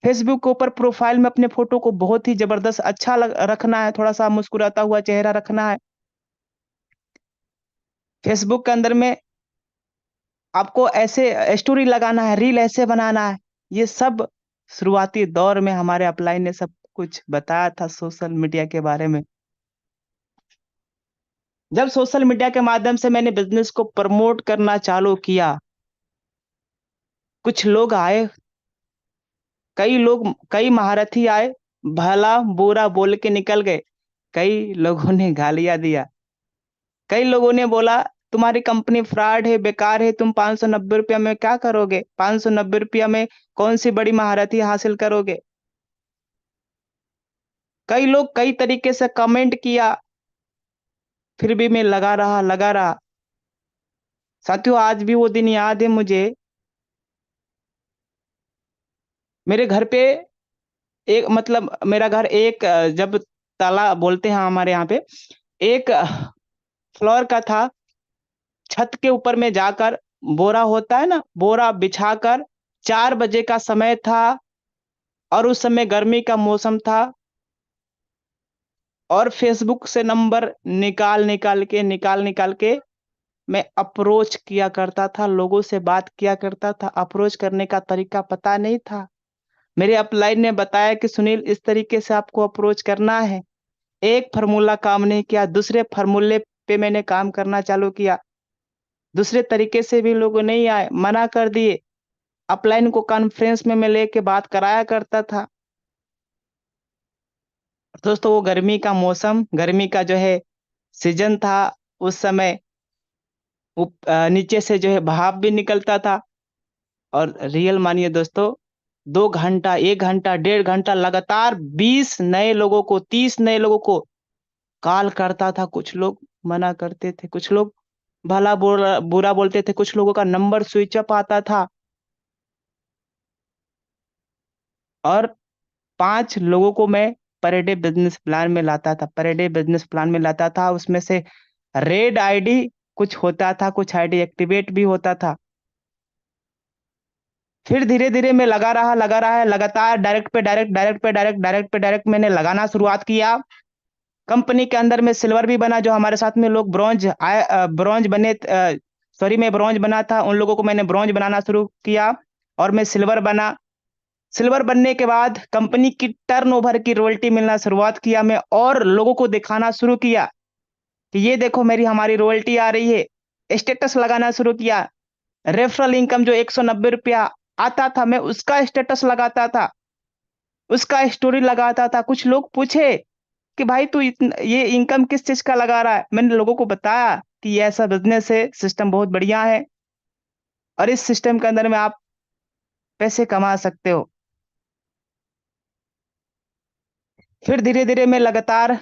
फेसबुक के ऊपर प्रोफाइल में अपने फोटो को बहुत ही जबरदस्त अच्छा रखना है, थोड़ा सा मुस्कुराता हुआ चेहरा रखना है। फेसबुक के अंदर में आपको ऐसे स्टोरी लगाना है, रील ऐसे बनाना है। ये सब शुरुआती दौर में हमारे अपलाइन ने सब कुछ बताया था सोशल मीडिया के बारे में। जब सोशल मीडिया के माध्यम से मैंने बिजनेस को प्रमोट करना चालू किया, कुछ लोग आए, कई महारथी आए, भला बुरा बोल के निकल गए। कई लोगों ने गालियां दिया, कई लोगों ने बोला तुम्हारी कंपनी फ्रॉड है, बेकार है, तुम 590 रुपया में क्या करोगे, 590 रुपया में कौन सी बड़ी महारथी हासिल करोगे। कई लोग कई तरीके से कमेंट किया, फिर भी मैं लगा रहा। साथियों, आज भी वो दिन याद है मुझे। मेरे घर पे एक मतलब मेरा घर एक जब ताला बोलते हैं हमारे यहाँ पे, एक फ्लोर का था। छत के ऊपर में जाकर बोरा होता है ना, बोरा बिछाकर 4 बजे का समय था और उस समय गर्मी का मौसम था, और फेसबुक से नंबर निकाल के मैं अप्रोच किया करता था, लोगों से बात किया करता था। अप्रोच करने का तरीका पता नहीं था। मेरे अपलाइन ने बताया कि सुनील इस तरीके से आपको अप्रोच करना है। एक फार्मूला काम नहीं किया, दूसरे फार्मूले पे मैंने काम करना चालू किया। दूसरे तरीके से भी लोग नहीं आए, मना कर दिए। अपलाइन को कॉन्फ्रेंस में मैं लेके बात कराया करता था। दोस्तों, वो गर्मी का मौसम, गर्मी का जो है सीजन था। उस समय नीचे से जो है भाप भी निकलता था। और रियल मानिए दोस्तों, 2 घंटा, 1 घंटा, 1.5 घंटा लगातार 20 नए लोगों को, 30 नए लोगों को कॉल करता था। कुछ लोग मना करते थे, कुछ लोग भला बुरा बोलते थे, कुछ लोगों का नंबर स्विच ऑफ आता था। और 5 लोगों को मैं पर डे बिजनेस प्लान में लाता था, पर डे बिजनेस प्लान में लाता था। उसमें से रेड आईडी कुछ होता था, कुछ आईडी एक्टिवेट भी होता था। फिर धीरे धीरे मैं लगा रहा है लगातार डायरेक्ट पे डायरेक्ट, डायरेक्ट पे डायरेक्ट, डायरेक्ट पे डायरेक्ट मैंने लगाना शुरुआत किया। कंपनी के अंदर में सिल्वर भी बना, जो हमारे साथ में लोग ब्रॉन्ज आए, ब्रॉन्ज बने, सॉरी मैं ब्रॉन्ज बना था, उन लोगों को मैंने ब्रॉन्ज बनाना शुरू किया और मैं सिल्वर बना। सिल्वर बनने के बाद कंपनी की टर्नओवर की रॉयल्टी मिलना शुरुआत किया मैं, और लोगों को दिखाना शुरू किया कि ये देखो मेरी हमारी रॉयल्टी आ रही है। स्टेटस लगाना शुरू किया। रेफरल इनकम जो 190 रुपया आता था, मैं उसका स्टेटस लगाता था, उसका स्टोरी लगाता था। कुछ लोग पूछे कि भाई तू ये इनकम किस चीज का लगा रहा है। मैंने लोगों को बताया कि ये ऐसा बिजनेस है, सिस्टम बहुत बढ़िया है और इस सिस्टम के अंदर में आप पैसे कमा सकते हो। फिर धीरे धीरे मैं लगातार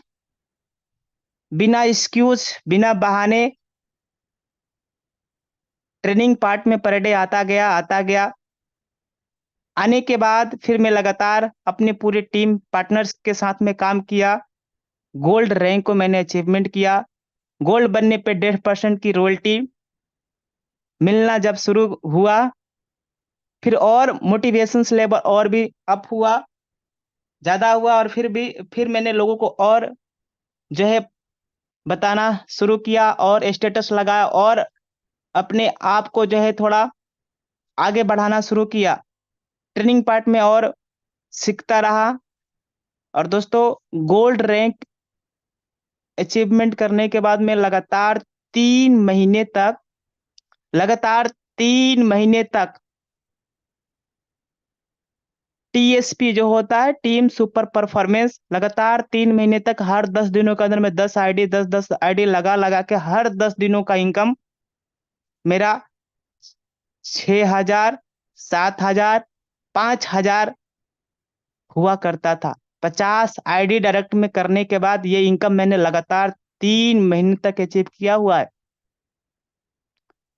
बिना एक्सक्यूज, बिना बहाने ट्रेनिंग पार्ट में पर डे आता गया। आने के बाद फिर मैं लगातार अपने पूरे टीम पार्टनर्स के साथ में काम किया। गोल्ड रैंक को मैंने अचीवमेंट किया। गोल्ड बनने पे 1.5% की रॉयल्टी मिलना जब शुरू हुआ, फिर और मोटिवेशन लेवल और भी अप हुआ, ज्यादा हुआ। और फिर मैंने लोगों को और जो है बताना शुरू किया और स्टेटस लगाया और अपने आप को जो है थोड़ा आगे बढ़ाना शुरू किया। ट्रेनिंग पार्ट में और सीखता रहा। और दोस्तों, गोल्ड रैंक अचीवमेंट करने के बाद मैं लगातार 3 महीने तक, लगातार 3 महीने तक टीएसपी जो होता है, टीम सुपर परफॉर्मेंस, लगातार 3 महीने तक हर 10 दिनों के अंदर में 10 आईडी, 10 आईडी लगा के हर 10 दिनों का इनकम मेरा 6,000, 7,000, 5,000 हुआ करता था। 50 आईडी डायरेक्ट में करने के बाद ये इनकम मैंने लगातार 3 महीने तक अचीव किया हुआ है।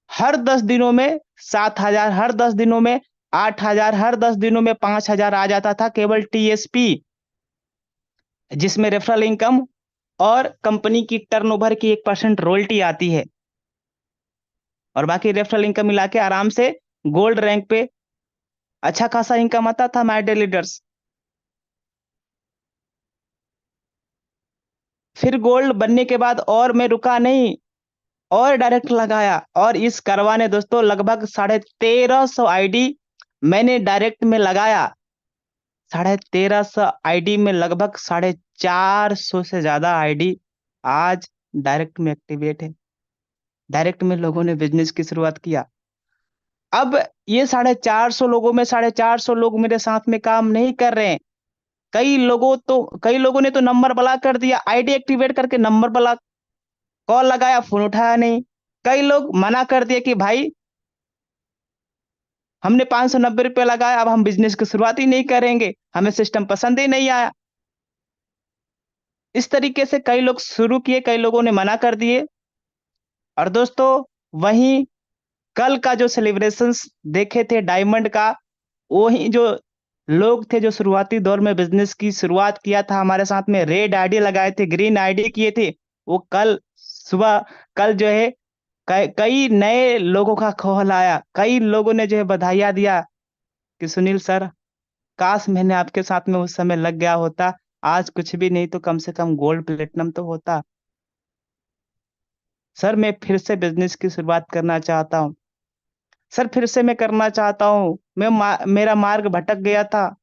हर 10 दिनों में 7,000, हर 10 दिनों में 8,000, हर 10 दिनों में 5,000 आ जाता था, केवल टीएसपी, जिसमें रेफरल इनकम और कंपनी की टर्नओवर की 1% रॉयल्टी आती है। और बाकी रेफरल इनकम मिला के आराम से गोल्ड रैंक पे अच्छा खासा इनकम आता था माय डियर लीडर्स। फिर गोल्ड बनने के बाद और मैं रुका नहीं, और डायरेक्ट लगाया, और इस करवा ने दोस्तों लगभग 1350 आईडी मैंने डायरेक्ट में लगाया। 1350 आईडी में लगभग 450 से ज्यादा आईडी आज डायरेक्ट में एक्टिवेट है। डायरेक्ट में लोगों ने बिजनेस की शुरुआत किया। अब ये 450 लोगों में 450 लोग मेरे साथ में काम नहीं कर रहे हैं। कई लोगों ने तो नंबर ब्लॉक कर दिया, आईडी एक्टिवेट करके नंबर ब्लॉक, कॉल लगाया फोन उठाया नहीं। कई लोग मना कर दिए कि भाई हमने 590 रुपये लगाया, अब हम बिजनेस की शुरुआत ही नहीं करेंगे, हमें सिस्टम पसंद ही नहीं आया। इस तरीके से कई लोग शुरू किए, कई लोगों ने मना कर दिए। और दोस्तों वहीं कल का जो सेलिब्रेशंस देखे थे डायमंड का, वही जो लोग थे जो शुरुआती दौर में बिजनेस की शुरुआत किया था हमारे साथ में, रेड आईडी लगाए थे, ग्रीन आईडी किए थे, वो कल सुबह जो है कई नए लोगों का कॉल आया। कई लोगों ने जो है बधाइयां दिया कि सुनील सर, काश मैंने आपके साथ में उस समय लग गया होता, आज कुछ भी नहीं तो कम से कम गोल्ड प्लेटिनम तो होता। सर मैं फिर से बिजनेस की शुरुआत करना चाहता हूँ, सर फिर से मैं करना चाहता हूँ, मेरा मार्ग भटक गया था,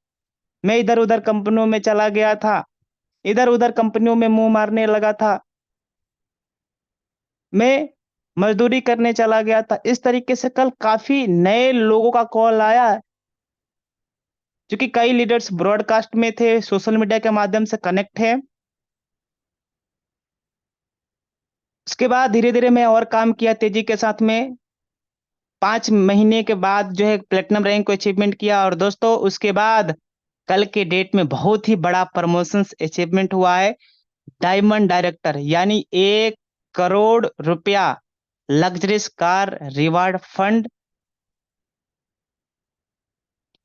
मैं इधर उधर कंपनियों में चला गया था, इधर उधर कंपनियों में मुंह मारने लगा था, मैं मजदूरी करने चला गया था। इस तरीके से कल काफी नए लोगों का कॉल आया है, क्योंकि कई लीडर्स ब्रॉडकास्ट में थे, सोशल मीडिया के माध्यम से कनेक्ट है। उसके बाद धीरे धीरे मैं और काम किया तेजी के साथ में। 5 महीने के बाद जो है प्लेटिनम रैंक को अचीवमेंट किया। और दोस्तों उसके बाद कल के डेट में बहुत ही बड़ा प्रमोशन अचीवमेंट हुआ है, डायमंड डायरेक्टर, यानी 1 करोड़ रुपया लग्जरीज कार रिवार्ड फंड।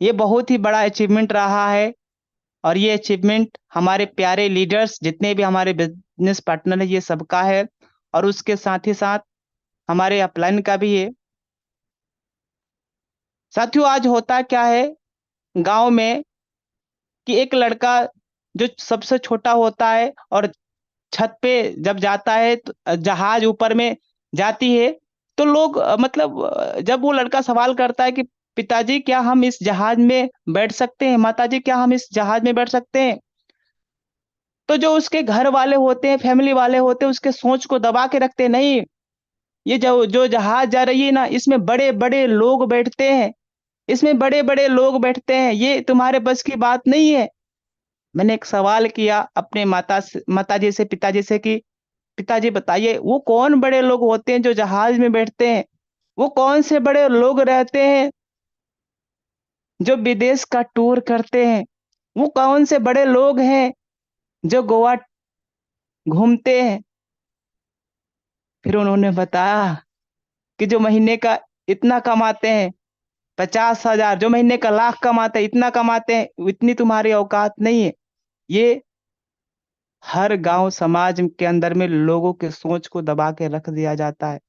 ये बहुत ही बड़ा अचीवमेंट रहा है, और ये अचीवमेंट हमारे प्यारे लीडर्स जितने भी हमारे बिजनेस पार्टनर है ये सबका है, और उसके साथ ही साथ हमारे अपलाइन का भी है। साथियों आज होता क्या है गांव में कि एक लड़का जो सबसे छोटा होता है और छत पे जब जाता है तो जहाज ऊपर में जाती है, तो लोग जब वो लड़का सवाल करता है कि पिताजी क्या हम इस जहाज में बैठ सकते हैं, माताजी क्या हम इस जहाज में बैठ सकते हैं, तो जो उसके घर वाले होते हैं, फैमिली वाले होते हैं, उसके सोच को दबा के रखते हैं, नहीं ये जो जहाज जा रही है ना, इसमें बड़े बड़े लोग बैठते हैं, इसमें बड़े बड़े लोग बैठते हैं, ये तुम्हारे बस की बात नहीं है। मैंने एक सवाल किया अपने माताजी से, पिताजी से कि पिताजी बताइए वो कौन बड़े लोग होते हैं जो जहाज में बैठते हैं, वो कौन से बड़े लोग रहते हैं जो विदेश का टूर करते हैं, वो कौन से बड़े लोग हैं जो गोवा घूमते हैं। फिर उन्होंने बताया कि जो महीने का इतना कमाते हैं 50,000, जो महीने का लाख कमाते हैं, इतना कमाते हैं, इतनी तुम्हारी औकात नहीं है। ये हर गांव समाज के अंदर में लोगों के सोच को दबा के रख दिया जाता है।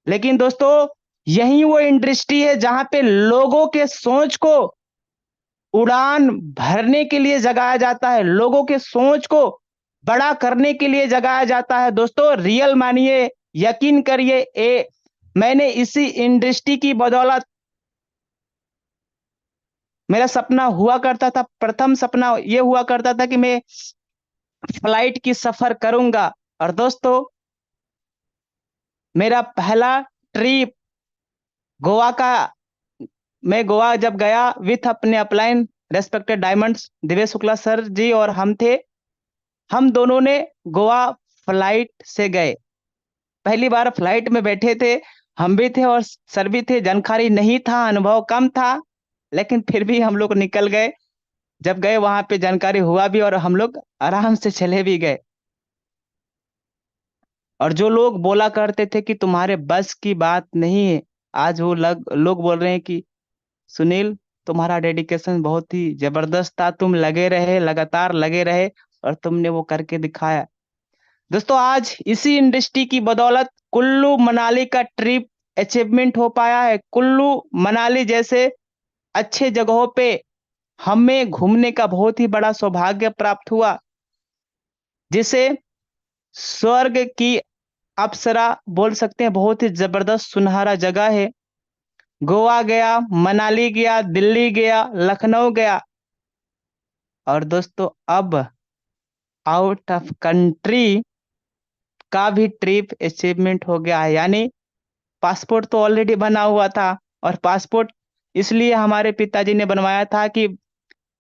लेकिन दोस्तों यही वो इंडस्ट्री है जहां पे लोगों के सोच को उड़ान भरने के लिए जगाया जाता है, लोगों के सोच को बड़ा करने के लिए जगाया जाता है। दोस्तों रियल मानिए, यकीन करिए, मैंने इसी इंडस्ट्री की बदौलत, मेरा सपना हुआ करता था, प्रथम सपना ये हुआ करता था कि मैं फ्लाइट की सफर करूंगा। और दोस्तों मेरा पहला ट्रिप गोवा का, मैं गोवा जब गया विथ अपने upline respected diamonds Divesh Shukla sir ji और हम थे, हम दोनों ने गोवा फ्लाइट से गए। पहली बार फ्लाइट में बैठे थे, हम भी थे और सर भी थे, जानकारी नहीं था, अनुभव कम था, लेकिन फिर भी हम लोग निकल गए। जब गए वहां पे जानकारी हुआ भी और हम लोग आराम से चले भी गए। और जो लोग बोला करते थे कि तुम्हारे बस की बात नहीं है, आज वो लोग बोल रहे हैं कि सुनील तुम्हारा डेडिकेशन बहुत ही जबरदस्त था, तुम लगे रहे, लगातार लगे रहे और तुमने वो करके दिखाया। दोस्तों आज इसी इंडस्ट्री की बदौलत कुल्लू मनाली का ट्रिप अचीवमेंट हो पाया है। कुल्लू मनाली जैसे अच्छे जगहों पे हमें घूमने का बहुत ही बड़ा सौभाग्य प्राप्त हुआ, जिसे स्वर्ग की अप्सरा बोल सकते हैं। बहुत ही जबरदस्त सुनहरा जगह है। गोवा गया, मनाली गया, दिल्ली गया, लखनऊ गया, और दोस्तों अब आउट ऑफ कंट्री का भी ट्रिप अचीवमेंट हो गया है। यानी पासपोर्ट तो ऑलरेडी बना हुआ था, और पासपोर्ट इसलिए हमारे पिताजी ने बनवाया था कि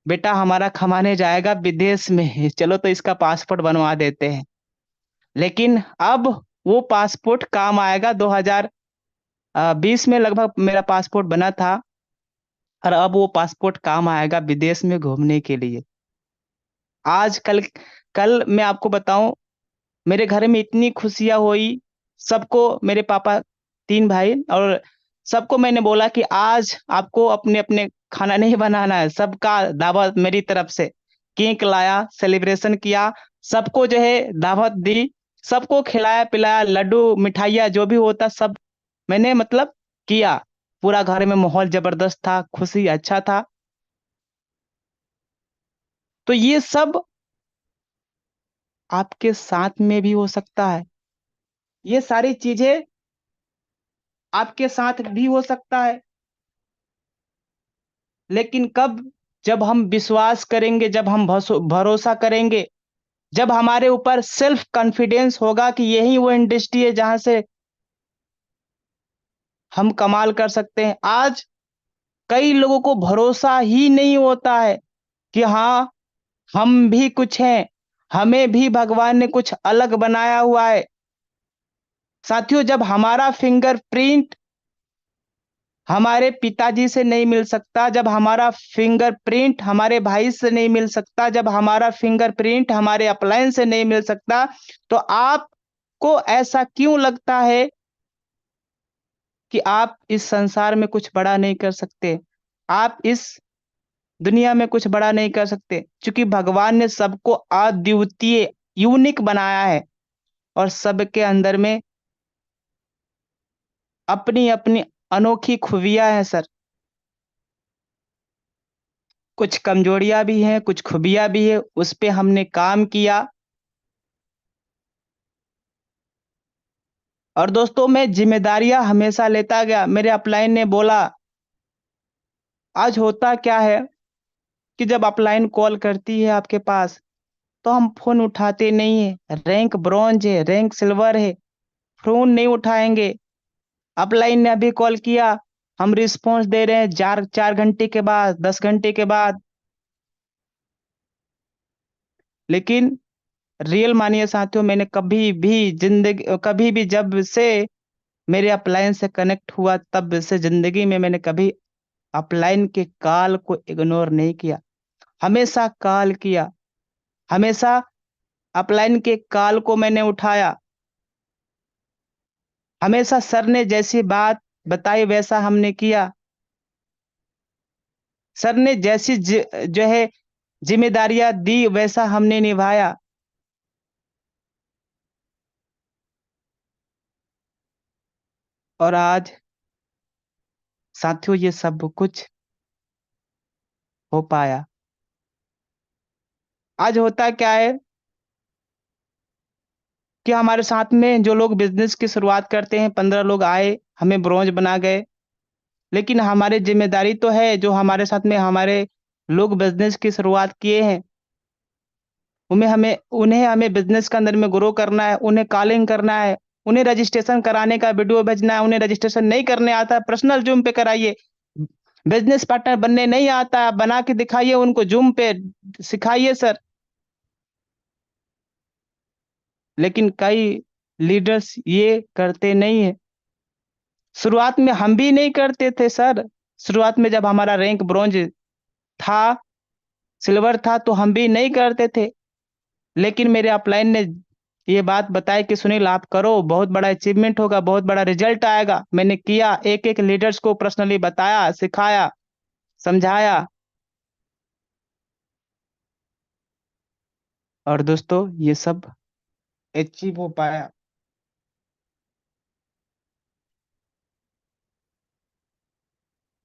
बेटा हमारा कमाने जाएगा विदेश में, चलो तो इसका पासपोर्ट बनवा देते हैं। लेकिन अब वो पासपोर्ट काम आएगा। 2020 में लगभग मेरा पासपोर्ट बना था, और अब वो पासपोर्ट काम आएगा विदेश में घूमने के लिए। आज कल कल मैं आपको बताऊं, मेरे घर में इतनी खुशियां हुई। सबको, मेरे पापा 3 भाई, और सबको मैंने बोला कि आज आपको अपने अपने खाना नहीं बनाना है, सबका दावत मेरी तरफ से। केक लाया, सेलिब्रेशन किया, सबको जो है दावत दी, सबको खिलाया पिलाया, लड्डू मिठाइयाँ जो भी होता सब मैंने मतलब किया। पूरा घर में माहौल जबरदस्त था, खुशी अच्छा था। तो ये सब आपके साथ में भी हो सकता है। ये सारी चीजें आपके साथ भी हो सकता है, लेकिन कब? जब हम विश्वास करेंगे, जब हम भरोसा करेंगे, जब हमारे ऊपर सेल्फ कॉन्फिडेंस होगा कि यही वो इंडस्ट्री है जहां से हम कमाल कर सकते हैं। आज कई लोगों को भरोसा ही नहीं होता है कि हाँ, हम भी कुछ हैं, हमें भी भगवान ने कुछ अलग बनाया हुआ है। साथियों, जब हमारा फिंगरप्रिंट हमारे पिताजी से नहीं मिल सकता, जब हमारा फिंगरप्रिंट हमारे भाई से नहीं मिल सकता, जब हमारा फिंगरप्रिंट हमारे अपलाइन से नहीं मिल सकता, तो आपको ऐसा क्यों लगता है कि आप इस संसार में कुछ बड़ा नहीं कर सकते? आप इस दुनिया में कुछ बड़ा नहीं कर सकते, क्योंकि भगवान ने सबको अद्वितीय, यूनिक बनाया है, और सबके अंदर में अपनी अपनी अनोखी खूबियां हैं सर। कुछ कमजोरियां भी हैं, कुछ खूबियां भी है, उस पे हमने काम किया। और दोस्तों, मैं जिम्मेदारियां हमेशा लेता गया। मेरे अपलाइन ने बोला, आज होता क्या है कि जब अपलाइन कॉल करती है आपके पास, तो हम फोन उठाते नहीं है। रैंक ब्रॉन्ज है, रैंक सिल्वर है, फोन नहीं उठाएंगे। अपलाइन ने अभी कॉल किया, हम रिस्पॉन्स दे रहे हैं 4 4 घंटे के बाद, 10 घंटे के बाद। लेकिन रियल मानिए साथियों, मैंने कभी भी जिंदगी, कभी भी जब से मेरे अपलाइन से कनेक्ट हुआ, तब से जिंदगी में मैंने कभी अपलाइन के कॉल को इग्नोर नहीं किया। हमेशा कॉल किया, हमेशा अपलाइन के कॉल को मैंने उठाया। हमेशा सर ने जैसी बात बताई वैसा हमने किया। सर ने जैसी जो है जिम्मेदारियां दी वैसा हमने निभाया। और आज साथियों, ये सब कुछ हो पाया। आज होता क्या है कि हमारे साथ में जो लोग बिजनेस की शुरुआत करते हैं, 15 लोग आए, हमें ब्रोंज बना गए। लेकिन हमारी जिम्मेदारी तो है, जो हमारे साथ में हमारे लोग बिजनेस की शुरुआत किए हैं, उन्हें हमें बिजनेस के अंदर में ग्रो करना है, उन्हें कॉलिंग करना है, उन्हें रजिस्ट्रेशन कराने का वीडियो भेजना है। उन्हें रजिस्ट्रेशन नहीं करने आता है, पर्सनल जूम पे कराइए। बिजनेस पार्टनर बनने नहीं आता है, बना के दिखाइए उनको, जूम पे सिखाइए सर। लेकिन कई लीडर्स ये करते नहीं है। शुरुआत में हम भी नहीं करते थे सर। शुरुआत में जब हमारा रैंक ब्रॉन्ज था, सिल्वर था, तो हम भी नहीं करते थे। लेकिन मेरे अपलाइन ने ये बात बताई कि सुनील आप करो, बहुत बड़ा अचीवमेंट होगा, बहुत बड़ा रिजल्ट आएगा। मैंने किया, एक एक लीडर्स को पर्सनली बताया, सिखाया, समझाया। और दोस्तों, ये सब अचीव हो पाया।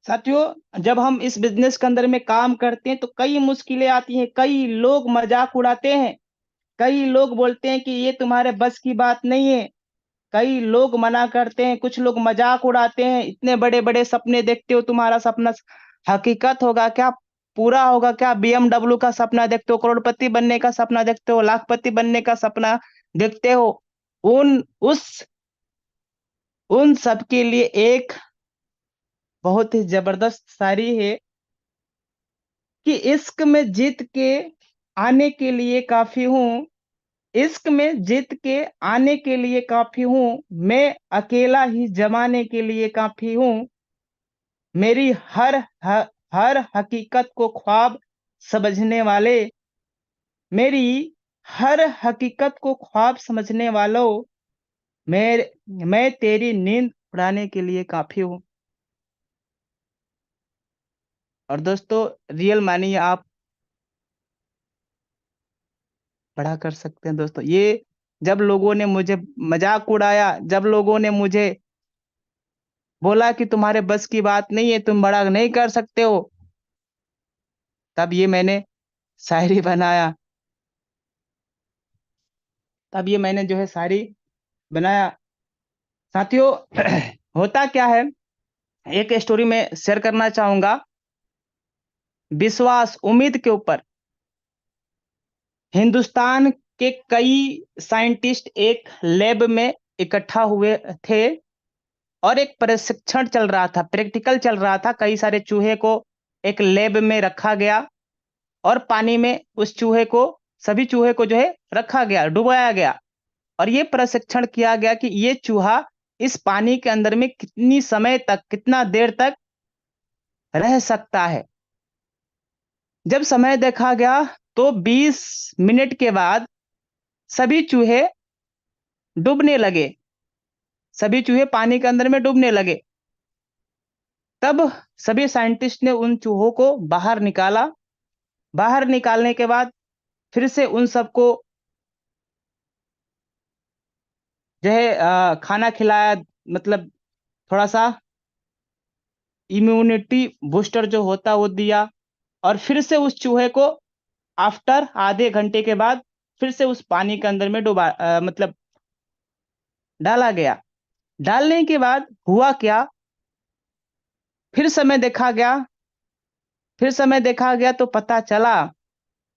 साथियों, जब हम इस बिजनेस के अंदर में काम करते हैं तो कई मुश्किलें आती हैं, कई लोग मजाक उड़ाते हैं, कई लोग बोलते हैं कि ये तुम्हारे बस की बात नहीं है, कई लोग मना करते हैं, कुछ लोग मजाक उड़ाते हैं, इतने बड़े बड़े सपने देखते हो, तुम्हारा सपना हकीकत होगा क्या, पूरा होगा क्या? BMW का सपना देखते हो, करोड़पति बनने का सपना देखते हो, लाखपति बनने का सपना देखते हो, उन उस उन सब के लिए एक बहुत ही जबरदस्त शायरी है कि इश्क में जीत के आने के लिए काफी हूँ, इश्क में जीत के आने के लिए काफी हूँ, मैं अकेला ही जमाने के लिए काफी हूँ, मेरी हर हकीकत को ख्वाब समझने वाले, मेरी हर हकीकत को ख्वाब समझने वालों, मैं तेरी नींद उड़ाने के लिए काफी हूँ। और दोस्तों, रियल मानिए आप बड़ा कर सकते हैं दोस्तों। ये जब लोगों ने मुझे मजाक उड़ाया, जब लोगों ने मुझे बोला कि तुम्हारे बस की बात नहीं है, तुम बड़ा नहीं कर सकते हो, तब ये मैंने शायरी बनाया, तब ये मैंने जो है शायरी बनाया। साथियों, होता क्या है, एक स्टोरी में शेयर करना चाहूंगा, विश्वास उम्मीद के ऊपर। हिंदुस्तान के कई साइंटिस्ट एक लैब में इकट्ठा हुए थे और एक प्रशिक्षण चल रहा था, प्रैक्टिकल चल रहा था। कई सारे चूहे को एक लैब में रखा गया और पानी में उस चूहे को, सभी चूहे को जो है रखा गया, डुबाया गया, और ये प्रशिक्षण किया गया कि ये चूहा इस पानी के अंदर में कितनी समय तक, कितना देर तक रह सकता है। जब समय देखा गया तो 20 मिनट के बाद सभी चूहे डूबने लगे, सभी चूहे पानी के अंदर में डूबने लगे। तब सभी साइंटिस्ट ने उन चूहों को बाहर निकाला, बाहर निकालने के बाद फिर से उन सबको जो है खाना खिलाया, मतलब थोड़ा सा इम्यूनिटी बूस्टर जो होता वो दिया, और फिर से उस चूहे को आफ्टर आधे घंटे के बाद फिर से उस पानी के अंदर में मतलब डाला गया। डालने के बाद हुआ क्या, फिर समय देखा गया, फिर समय देखा गया तो पता चला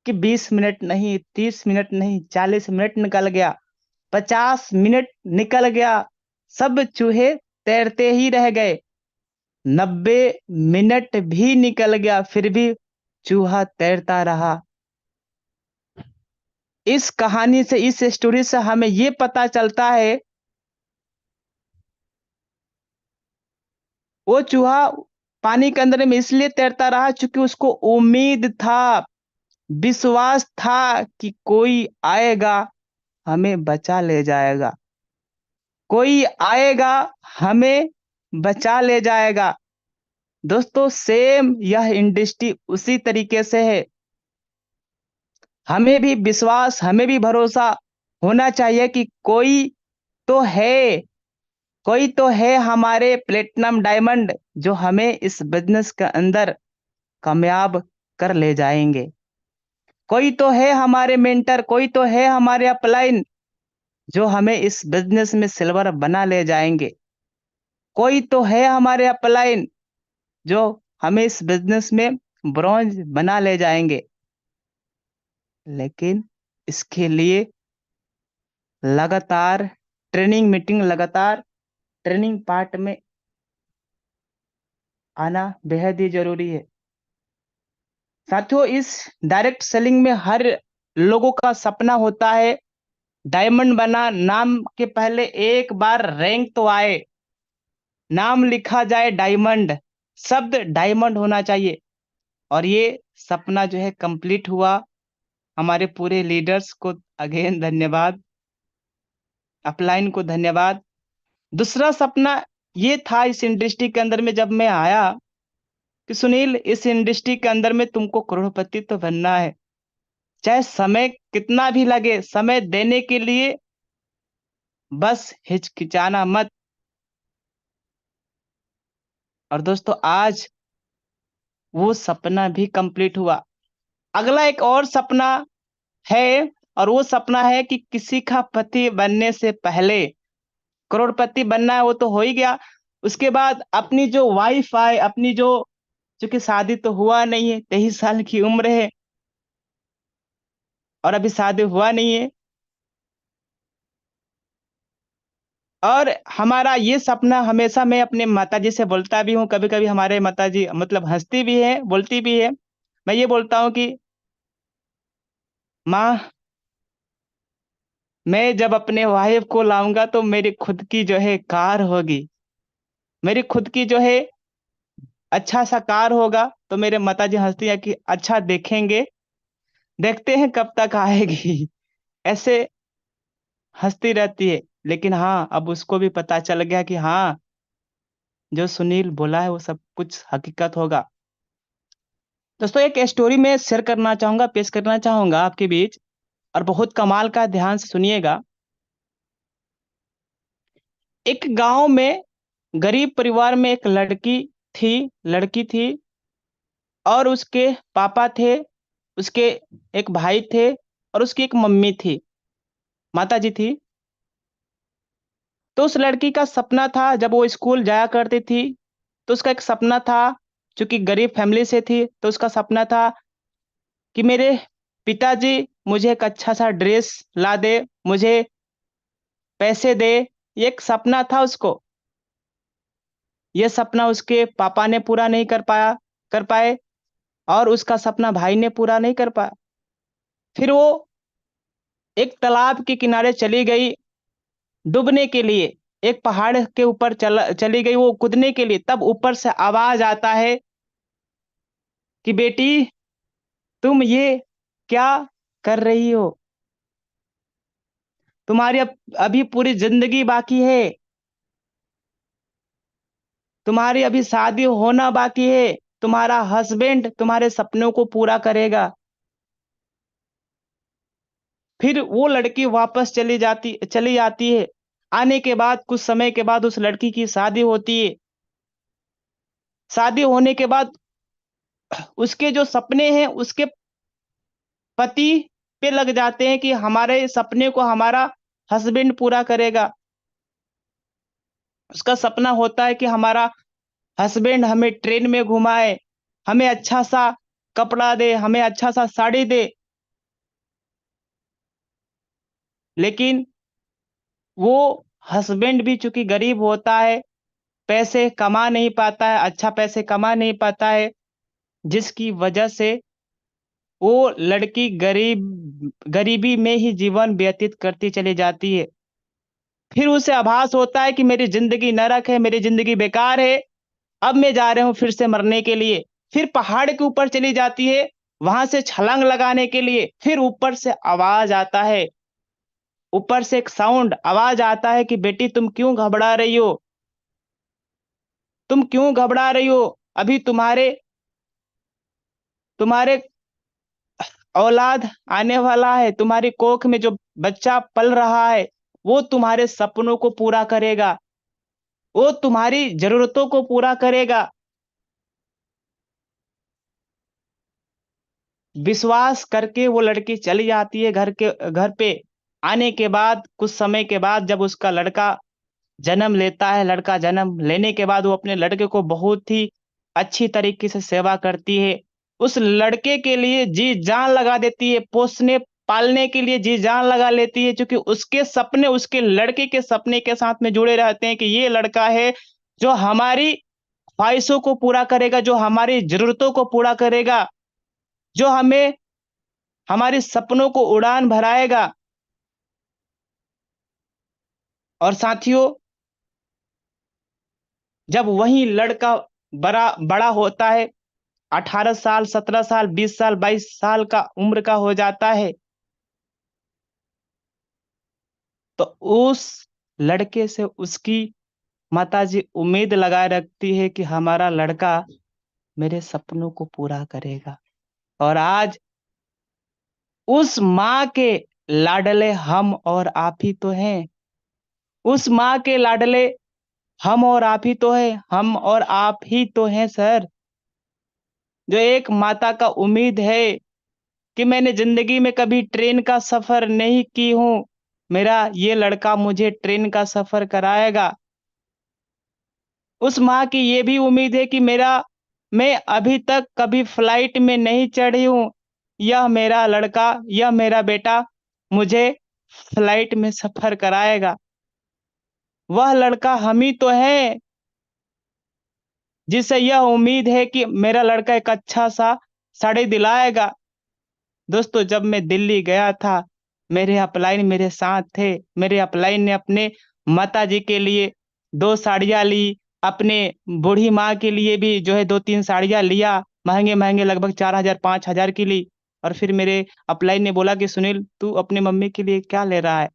कि 20 मिनट नहीं, 30 मिनट नहीं, 40 मिनट निकल गया, 50 मिनट निकल गया, सब चूहे तैरते ही रह गए, 90 मिनट भी निकल गया, फिर भी चूहा तैरता रहा। इस कहानी से, इस स्टोरी से हमें ये पता चलता है, वो चूहा पानी के अंदर में इसलिए तैरता रहा क्योंकि उसको उम्मीद था, विश्वास था कि कोई आएगा हमें बचा ले जाएगा, कोई आएगा हमें बचा ले जाएगा। दोस्तों, सेम यह इंडस्ट्री उसी तरीके से है। हमें भी विश्वास, हमें भी भरोसा होना चाहिए कि कोई तो है, कोई तो है हमारे प्लेटिनम डायमंड जो हमें इस बिजनेस के अंदर कामयाब कर ले जाएंगे। कोई तो है हमारे मेंटर, कोई तो है हमारे अपलाइन जो हमें इस बिजनेस में सिल्वर बना ले जाएंगे। कोई तो है हमारे अपलाइन जो हमें इस बिजनेस में ब्रॉन्ज बना ले जाएंगे। लेकिन इसके लिए लगातार ट्रेनिंग मीटिंग, लगातार ट्रेनिंग पार्ट में आना बेहद ही जरूरी है। साथियों, इस डायरेक्ट सेलिंग में हर लोगों का सपना होता है डायमंड बना, नाम के पहले एक बार रैंक तो आए, नाम लिखा जाए डायमंड, शब्द डायमंड होना चाहिए। और ये सपना जो है कंप्लीट हुआ। हमारे पूरे लीडर्स को अगेन धन्यवाद, अपलाइन को धन्यवाद। दूसरा सपना ये था इस इंडस्ट्री के अंदर में जब मैं आया कि सुनील, इस इंडस्ट्री के अंदर में तुमको करोड़पति तो बनना है, चाहे समय कितना भी लगे, समय देने के लिए बस हिचकिचाना मत। और दोस्तों, आज वो सपना भी कंप्लीट हुआ। अगला एक और सपना है, और वो सपना है कि किसी का पति बनने से पहले करोड़पति बनना है, वो तो हो ही गया। उसके बाद अपनी जो वाइफ आए, अपनी जो, चूंकि शादी तो हुआ नहीं है, 23 साल की उम्र है और अभी शादी हुआ नहीं है। और हमारा ये सपना हमेशा, मैं अपने माताजी से बोलता भी हूँ, कभी कभी हमारे माताजी मतलब हंसती भी है, बोलती भी है। मैं ये बोलता हूँ कि माँ, मैं जब अपने वाइफ को लाऊंगा तो मेरी खुद की जो है कार होगी, मेरी खुद की जो है अच्छा सा कार होगा। तो मेरे माताजी हंसती है कि अच्छा देखेंगे, देखते हैं कब तक आएगी। ऐसे हंसती रहती है। लेकिन हाँ, अब उसको भी पता चल गया कि हाँ, जो सुनील बोला है वो सब कुछ हकीकत होगा। दोस्तों, एक स्टोरी में शेयर करना चाहूंगा, पेश करना चाहूंगा आपके बीच, और बहुत कमाल का, ध्यान से सुनिएगा। एक गांव में, गरीब परिवार में एक लड़की थी, और उसके पापा थे, उसके एक भाई थे, और उसकी एक मम्मी थी, माता जी थी। तो उस लड़की का सपना था, जब वो स्कूल जाया करती थी, तो उसका एक सपना था, चूंकि गरीब फैमिली से थी, तो उसका सपना था कि मेरे पिताजी मुझे एक अच्छा सा ड्रेस ला दे, मुझे पैसे दे। ये एक सपना था उसको। ये सपना उसके पापा ने पूरा नहीं कर पाए, और उसका सपना भाई ने पूरा नहीं कर पाया। फिर वो एक तालाब के किनारे चली गई डूबने के लिए, एक पहाड़ के ऊपर चली गई वो कूदने के लिए। तब ऊपर से आवाज आता है कि बेटी, तुम ये क्या कर रही हो? तुम्हारी अभी पूरी जिंदगी बाकी है, तुम्हारी अभी शादी होना बाकी है, तुम्हारा हस्बैंड तुम्हारे सपनों को पूरा करेगा। फिर वो लड़की वापस चली जाती है। आने के बाद, कुछ समय के बाद, उस लड़की की शादी होती है। शादी होने के बाद उसके जो सपने हैं, उसके पति पे लग जाते हैं कि हमारे सपने को हमारा हस्बैंड पूरा करेगा। उसका सपना होता है कि हमारा हस्बैंड हमें ट्रेन में घुमाए, हमें अच्छा सा कपड़ा दे, हमें अच्छा सा साड़ी दे। लेकिन वो हस्बैंड भी चूंकि गरीब होता है, पैसे कमा नहीं पाता है, अच्छा पैसे कमा नहीं पाता है, जिसकी वजह से वो लड़की गरीबी में ही जीवन व्यतीत करती चली जाती है। फिर उसे आभास होता है कि मेरी जिंदगी नरक है, मेरी जिंदगी बेकार है, अब मैं जा रहा हूं फिर से मरने के लिए। फिर पहाड़ के ऊपर चली जाती है, वहां से छलांग लगाने के लिए। फिर ऊपर से आवाज आता है, ऊपर से एक साउंड आवाज आता है कि बेटी, तुम क्यों घबरा रही हो? तुम क्यों घबरा रही हो? अभी तुम्हारे तुम्हारे औलाद आने वाला है, तुम्हारी कोख में जो बच्चा पल रहा है, वो तुम्हारे सपनों को पूरा करेगा, वो तुम्हारी जरूरतों को पूरा करेगा। विश्वास करके वो लड़की चली जाती है घर पे। आने के बाद, कुछ समय के बाद, जब उसका लड़का जन्म लेता है, लड़का जन्म लेने के बाद वो अपने लड़के को बहुत ही अच्छी तरीके से सेवा करती है। उस लड़के के लिए जी जान लगा देती है, पोसने पालने के लिए जी जान लगा लेती है, क्योंकि उसके सपने, उसके लड़के के सपने के साथ में जुड़े रहते हैं कि ये लड़का है जो हमारी ख्वाहिशों को पूरा करेगा, जो हमारी जरूरतों को पूरा करेगा, जो हमें हमारे सपनों को उड़ान भराएगा। और साथियों, जब वही लड़का बड़ा होता है, 18 साल, 17 साल, 20 साल, 22 साल का उम्र का हो जाता है, तो उस लड़के से उसकी माताजी उम्मीद लगाए रखती है कि हमारा लड़का मेरे सपनों को पूरा करेगा। और आज उस माँ के लाडले हम और आप ही तो हैं। उस माँ के लाडले हम और आप ही तो हैं, हम और आप ही तो हैं सर। जो एक माता का उम्मीद है कि मैंने जिंदगी में कभी ट्रेन का सफर नहीं की हूं, मेरा ये लड़का मुझे ट्रेन का सफर कराएगा। उस माँ की ये भी उम्मीद है कि मैं अभी तक कभी फ्लाइट में नहीं चढ़ी हूं, यह मेरा लड़का, यह मेरा बेटा मुझे फ्लाइट में सफर कराएगा। वह लड़का हम ही तो है जिसे यह उम्मीद है कि मेरा लड़का एक अच्छा सा साड़ी दिलाएगा। दोस्तों, जब मैं दिल्ली गया था, मेरे अपलाइन मेरे साथ थे। मेरे अपलाइन ने अपने माताजी के लिए 2 साड़ियाँ ली, अपने बूढ़ी माँ के लिए भी जो है 2-3 साड़ियाँ लिया, महँगे-महँगे लगभग 4000 5000 की ली। और फिर मेरे अपलाइन ने बोला कि सुनील, तू अपनी मम्मी के लिए क्या ले रहा है?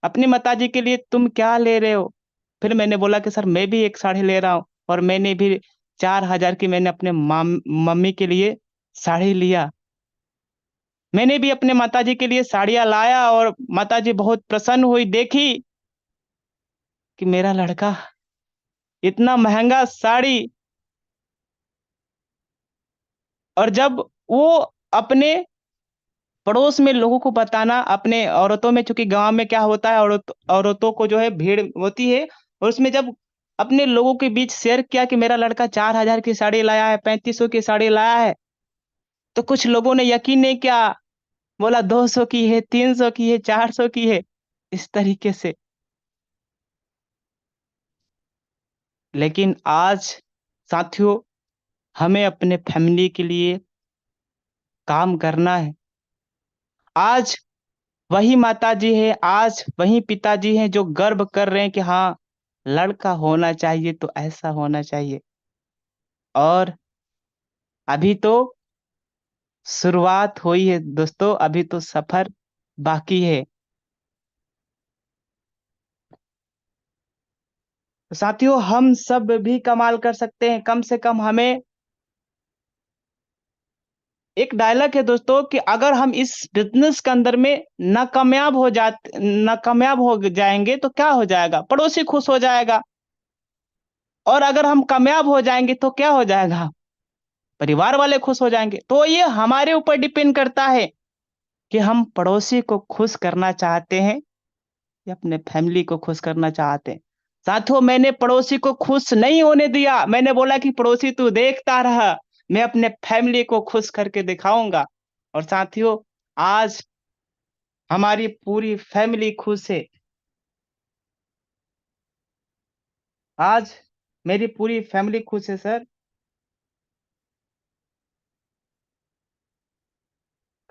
अपनी माताजी के लिए तुम क्या ले रहे हो? फिर मैंने बोला कि सर मैं भी एक साड़ी ले रहा हूँ, और मैंने भी 4000 की मैंने अपने मम्मी के लिए साड़ी लिया। मैंने भी अपने माताजी के लिए साड़ियाँ लाया और माताजी बहुत प्रसन्न हुई, देखी कि मेरा लड़का इतना महँगा साड़ी। और जब वो अपने पड़ोस में लोगों को बताना, अपने औरतों में, चूँकि गाँव में क्या होता है, औरतों को जो है भीड़ होती है, और उसमें जब अपने लोगों के बीच शेयर किया कि मेरा लड़का 4000 की साड़ी लाया है, 3500 की साड़ी लाया है, तो कुछ लोगों ने यकीन नहीं किया, बोला 200 की है, 300 की है, 400 की है, इस तरीके से। लेकिन आज साथियों, हमें अपने फैमिली के लिए काम करना है। आज वही माताजी है, आज वही पिताजी हैं जो गर्व कर रहे हैं कि हाँ, लड़का होना चाहिए तो ऐसा होना चाहिए। और अभी तो शुरुआत हुई है दोस्तों, अभी तो सफर बाकी है। तो साथियों, हम सब भी कमाल कर सकते हैं। कम से कम हमें एक डायलॉग है दोस्तों कि अगर हम इस बिजनेस के अंदर में नाकामयाब हो जाएंगे तो क्या हो जाएगा? पड़ोसी खुश हो जाएगा। और अगर हम कामयाब हो जाएंगे तो क्या हो जाएगा? परिवार वाले खुश हो जाएंगे। तो ये हमारे ऊपर डिपेंड करता है कि हम पड़ोसी को खुश करना चाहते हैं या अपने फैमिली को खुश करना चाहते हैं। साथियों, मैंने पड़ोसी को खुश नहीं होने दिया। मैंने बोला कि पड़ोसी तू देखता रहा, मैं अपने फैमिली को खुश करके दिखाऊंगा। और साथियों, आज हमारी पूरी फैमिली खुश है। आज मेरी पूरी फैमिली खुश है सर।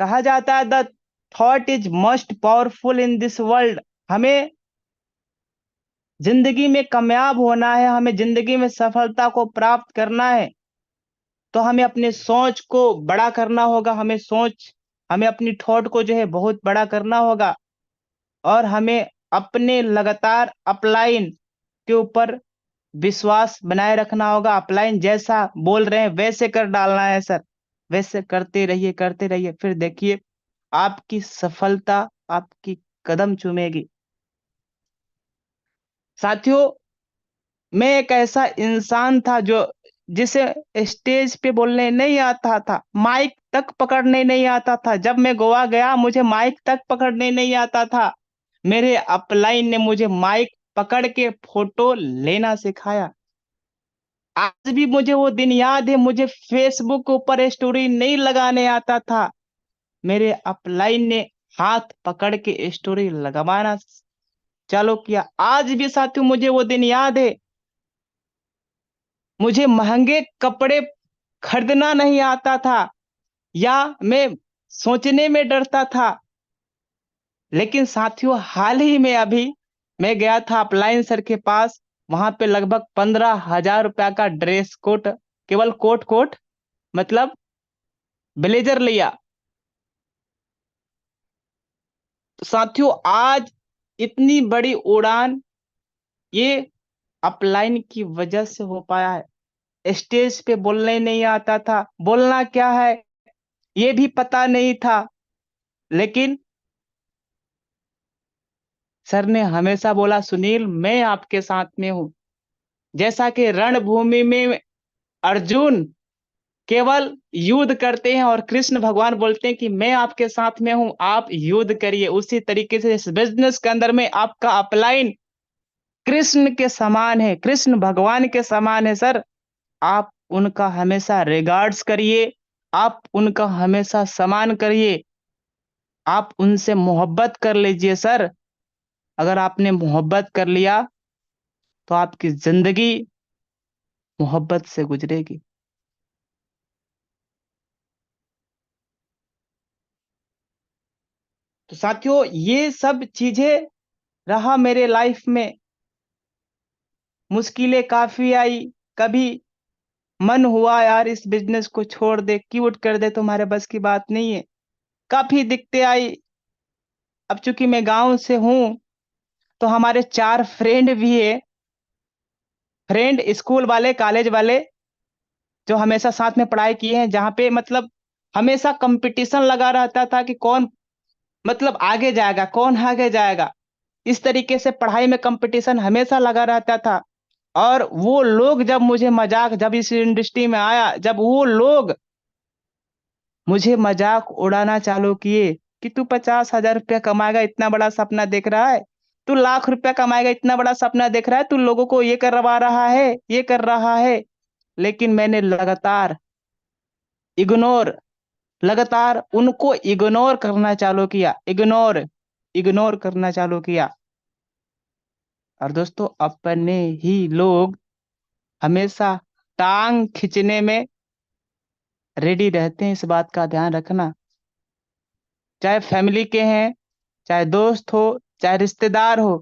कहा जाता है the thought is most powerful in this world. हमें जिंदगी में कामयाब होना है, हमें जिंदगी में सफलता को प्राप्त करना है, तो हमें अपने सोच को बड़ा करना होगा। हमें अपनी थॉट को जो है बहुत बड़ा करना होगा, और हमें अपने लगातार अपलाइन के ऊपर विश्वास बनाए रखना होगा। अपलाइन जैसा बोल रहे हैं वैसे कर डालना है सर। वैसे करते रहिए, फिर देखिए आपकी सफलता आपकी कदम चूमेगी। साथियों, मैं एक ऐसा इंसान था जो जिसे स्टेज पे बोलने नहीं आता था, माइक तक पकड़ने नहीं आता था। जब मैं गोवा गया, मुझे माइक तक पकड़ने नहीं आता था। मेरे अपलाइन ने मुझे माइक पकड़ के फोटो लेना सिखाया। आज भी मुझे वो दिन याद है। मुझे फेसबुक ऊपर स्टोरी नहीं लगाने आता था, मेरे अपलाइन ने हाथ पकड़ के स्टोरी लगवाना चालू किया। आज भी साथियों मुझे वो दिन याद है। मुझे महंगे कपड़े खरीदना नहीं आता था, या मैं सोचने में डरता था। लेकिन साथियों, हाल ही में अभी मैं गया था अपलाइन सर के पास। वहां पे लगभग 15,000 रुपया का ड्रेस कोट, केवल कोट मतलब ब्लेजर लिया। तो साथियों, आज इतनी बड़ी उड़ान ये अपलाइन की वजह से हो पाया है। स्टेज पे बोलने नहीं आता था, बोलना क्या है ये भी पता नहीं था, लेकिन सर ने हमेशा बोला, सुनील मैं आपके साथ में हूं। जैसा कि रणभूमि में अर्जुन केवल युद्ध करते हैं और कृष्ण भगवान बोलते हैं कि मैं आपके साथ में हूं, आप युद्ध करिए। उसी तरीके से इस बिजनेस के अंदर में आपका अपलाइन कृष्ण के समान है, कृष्ण भगवान के समान है सर। आप उनका हमेशा रिगार्ड्स करिए, आप उनका हमेशा सम्मान करिए, आप उनसे मोहब्बत कर लीजिए सर। अगर आपने मोहब्बत कर लिया तो आपकी जिंदगी मोहब्बत से गुजरेगी। तो साथियों, ये सब चीजें रहा मेरे लाइफ में। मुश्किलें काफी आई, कभी मन हुआ यार इस बिजनेस को छोड़ दे, क्विट कर दे, तुम्हारे बस की बात नहीं है। काफी दिक्कतें आई। अब चूंकि मैं गांव से हूं तो हमारे 4 फ्रेंड भी है, फ्रेंड स्कूल वाले, कॉलेज वाले, जो हमेशा साथ में पढ़ाई किए हैं, जहाँ पे मतलब हमेशा कंपटीशन लगा रहता था कि कौन मतलब आगे जाएगा, कौन आगे जाएगा। इस तरीके से पढ़ाई में कंपटीशन हमेशा लगा रहता था। और वो लोग जब मुझे मजाक, जब इस इंडस्ट्री में आया, जब वो लोग मुझे मजाक उड़ाना चालू किए कि तू 50,000 रुपया कमाएगा, इतना बड़ा सपना देख रहा है, तू लाख रुपया कमाएगा, इतना बड़ा सपना देख रहा है, तू लोगों को ये करवा रहा है, ये कर रहा है। लेकिन मैंने लगातार इग्नोर, लगातार उनको इग्नोर करना चालू किया, इग्नोर इग्नोर करना चालू किया। और दोस्तों, अपने ही लोग हमेशा टांग खींचने में रेडी रहते हैं, इस बात का ध्यान रखना। चाहे फैमिली के हैं, चाहे दोस्त हो, चाहे रिश्तेदार हो।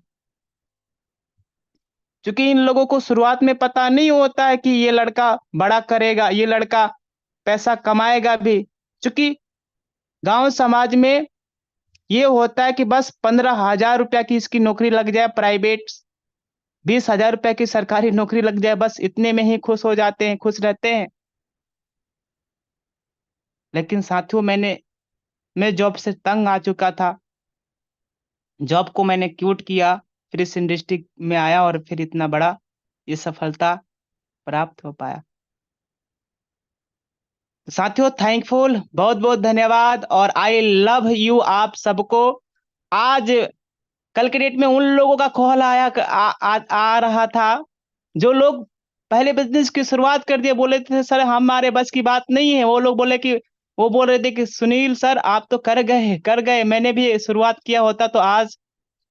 क्योंकि इन लोगों को शुरुआत में पता नहीं होता है कि ये लड़का बड़ा करेगा, ये लड़का पैसा कमाएगा भी। क्योंकि गांव समाज में ये होता है कि बस 15,000 रुपया की इसकी नौकरी लग जाए प्राइवेट, 20,000 रुपया की सरकारी नौकरी लग जाए, बस इतने में ही खुश हो जाते हैं, खुश रहते हैं। लेकिन साथियों, मैं जॉब से तंग आ चुका था। जॉब को मैंने क्विट किया, फिर इस इंडस्ट्री में आया और फिर इतना बड़ा ये सफलता प्राप्त हो पाया। साथियों, थैंकफुल, बहुत बहुत धन्यवाद और आई लव यू आप सबको। आज कल के डेट में उन लोगों का कॉल आ रहा था जो लोग पहले बिजनेस की शुरुआत कर दिए, बोले थे सर हमारे बस की बात नहीं है। वो लोग बोले कि, वो बोल रहे थे कि सुनील सर आप तो कर गए, मैंने भी शुरुआत किया होता तो आज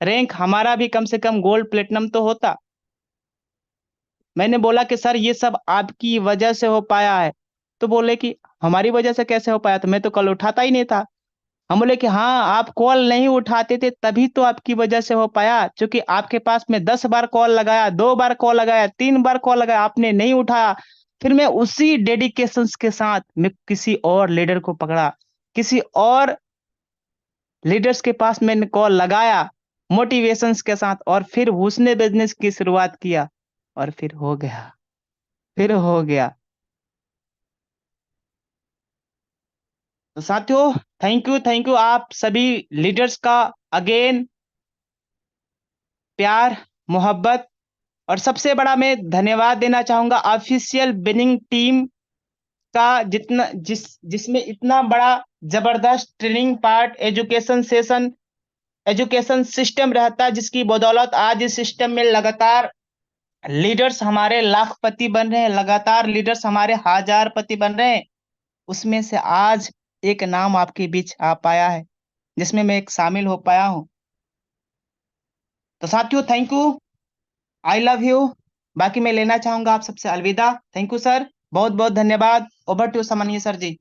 रैंक हमारा भी कम से कम गोल्ड प्लेटिनम तो होता। मैंने बोला कि सर ये सब आपकी वजह से हो पाया है। तो बोले कि हमारी वजह से कैसे हो पाया, तो मैं तो कल उठाता ही नहीं था। हम बोले कि हाँ, आप कॉल नहीं उठाते थे तभी तो आपकी वजह से हो पाया। क्योंकि आपके पास में 10 बार कॉल लगाया, 2 बार कॉल लगाया, 3 बार कॉल लगाया, आपने नहीं उठाया। फिर मैं उसी डेडिकेशन के साथ मैं किसी और लीडर को पकड़ा, किसी और लीडर्स के पास मैंने कॉल लगाया मोटिवेशंस के साथ, और फिर उसने बिजनेस की शुरुआत किया और फिर हो गया, फिर हो गया। तो साथियों, थैंक यू आप सभी लीडर्स का अगेन प्यार, मोहब्बत। और सबसे बड़ा मैं धन्यवाद देना चाहूंगा ऑफिशियल विनिंग टीम का, जिसमें इतना बड़ा जबरदस्त training part, education session, education system रहता है, जिसकी बदौलत आज इस सिस्टम में लगातार लीडर्स हमारे लाखपति बन रहे हैं, लगातार लीडर्स हमारे हजारपति बन रहे हैं। उसमें से आज एक नाम आपके बीच आ पाया है, जिसमें मैं एक शामिल हो पाया हूं। तो साथियों, thank you, I love you. बाकी मैं लेना चाहूंगा आप सबसे अलविदा। थैंक यू सर, बहुत बहुत धन्यवाद। ओवर टू सम्मानीय sir ji.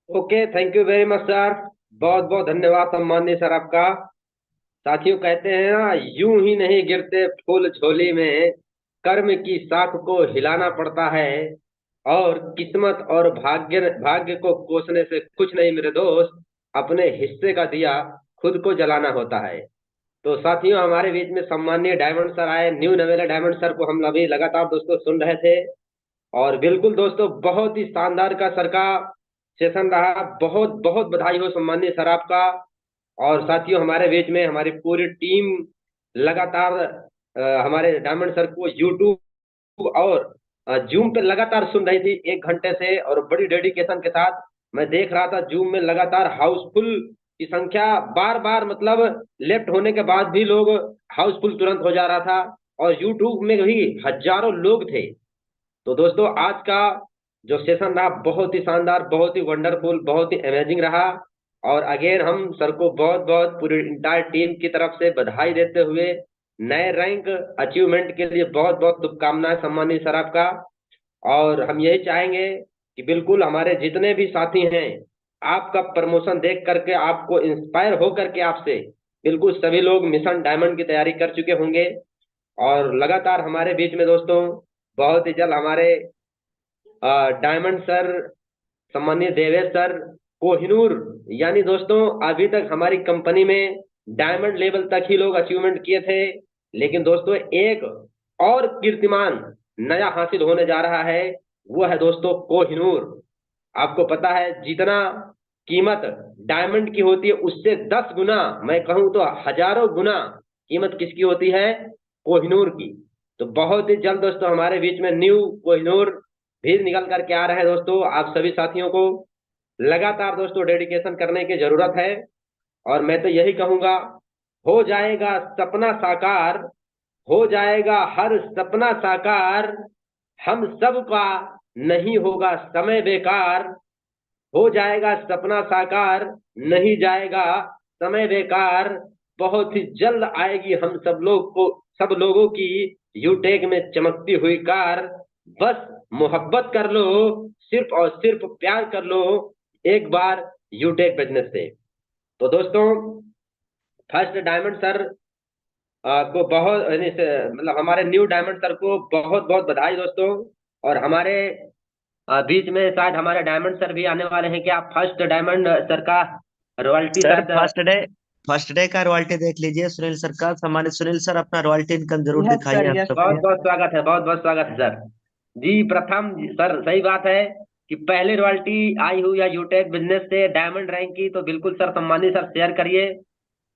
Okay, thank you very much sir, बहुत बहुत धन्यवाद सम्माननीय सर आपका। साथियों, कहते हैं ना, यूं ही नहीं गिरते फूल झोली में, कर्म की साख को हिलाना पड़ता है। और किस्मत और भाग्य भाग्य को कोसने से कुछ नहीं मेरे दोस्त, अपने हिस्से का दिया खुद को जलाना होता है। तो साथियों, हमारे बीच में सम्माननीय डायमंड सर आए, न्यू नवेला डायमंड सर को हम अभी लगातार दोस्तों सुन रहे थे। और बिल्कुल दोस्तों, बहुत ही शानदार का सर का सेशन रहा। बहुत बहुत बधाई हो सम्माननीय सर आपका। और साथियों, हमारे बीच में हमारी पूरी टीम लगातार हमारे डायमंड सर को यूट्यूब और जूम पे लगातार सुन रही थी 1 घंटे से, और बड़ी डेडिकेशन के साथ मैं देख रहा था जूम में लगातार हाउसफुल की संख्या बार बार, मतलब लेफ्ट होने के बाद भी लोग हाउसफुल तुरंत हो जा रहा था, और यूट्यूब में भी हजारों लोग थे। तो दोस्तों आज का जो सेशन रहा बहुत ही शानदार, बहुत ही वंडरफुल, बहुत ही अमेजिंग रहा। और अगेन हम सर को बहुत बहुत पूरी इंटायर टीम की तरफ से बधाई देते हुए नए रैंक अचीवमेंट के लिए बहुत बहुत शुभकामनाएं सम्मानित सर आपका। और हम यही चाहेंगे कि बिल्कुल हमारे जितने भी साथी हैं, आपका प्रमोशन देख करके, आपको इंस्पायर हो करके आपसे बिल्कुल सभी लोग मिशन डायमंड की तैयारी कर चुके होंगे। और लगातार हमारे बीच में दोस्तों बहुत ही जल्द हमारे डायमंड सर, सम्मानीय देवेश सर, कोहिनूर, यानी दोस्तों अभी तक हमारी कंपनी में डायमंड लेवल तक ही लोग अचीवमेंट किए थे, लेकिन दोस्तों एक और कीर्तिमान नया हासिल होने जा रहा है, वो है दोस्तों कोहिनूर। आपको पता है जितना कीमत डायमंड की होती है उससे 10 गुना, मैं कहूं तो हजारों गुना कीमत किसकी होती है? कोहिनूर की। तो बहुत ही जल्द दोस्तों हमारे बीच में न्यू कोहिनूर भी निकल करके आ रहे हैं। दोस्तों आप सभी साथियों को लगातार दोस्तों डेडिकेशन करने की जरूरत है, और मैं तो यही कहूंगा, हो जाएगा सपना साकार, हो जाएगा हर सपना साकार, हम सबका नहीं होगा समय बेकार, हो जाएगा सपना साकार, नहीं जाएगा समय बेकार, बहुत ही जल्द आएगी हम सब लोगों की यूटेक में चमकती हुई कार, बस मोहब्बत कर लो, सिर्फ और सिर्फ प्यार कर लो एक बार यूटेक बिजनेस से। तो दोस्तों फर्स्ट डायमंड सर को बहुत मतलब हमारे न्यू डायमंड सर को बहुत बहुत बधाई दोस्तों। और हमारे बीच में शायद हमारे डायमंड सर भी आने वाले हैं। क्या फर्स्ट डायमंड सर का रॉयल्टी सर शायद फर्स्ट डे का रॉयल्टी देख लीजिए सुनील सर का। सम्मानित सुनील सर अपना रॉयल्टी इनकम जरूर यस दिखाइए सर, हम यस बहुत सर। बहुत स्वागत है, बहुत बहुत स्वागत है सर जी। प्रथम सर सही बात है कि पहली रॉयल्टी आई हुई है यूटेक बिजनेस से डायमंड रैंक की, तो बिल्कुल सर सम्मानित सर शेयर करिए।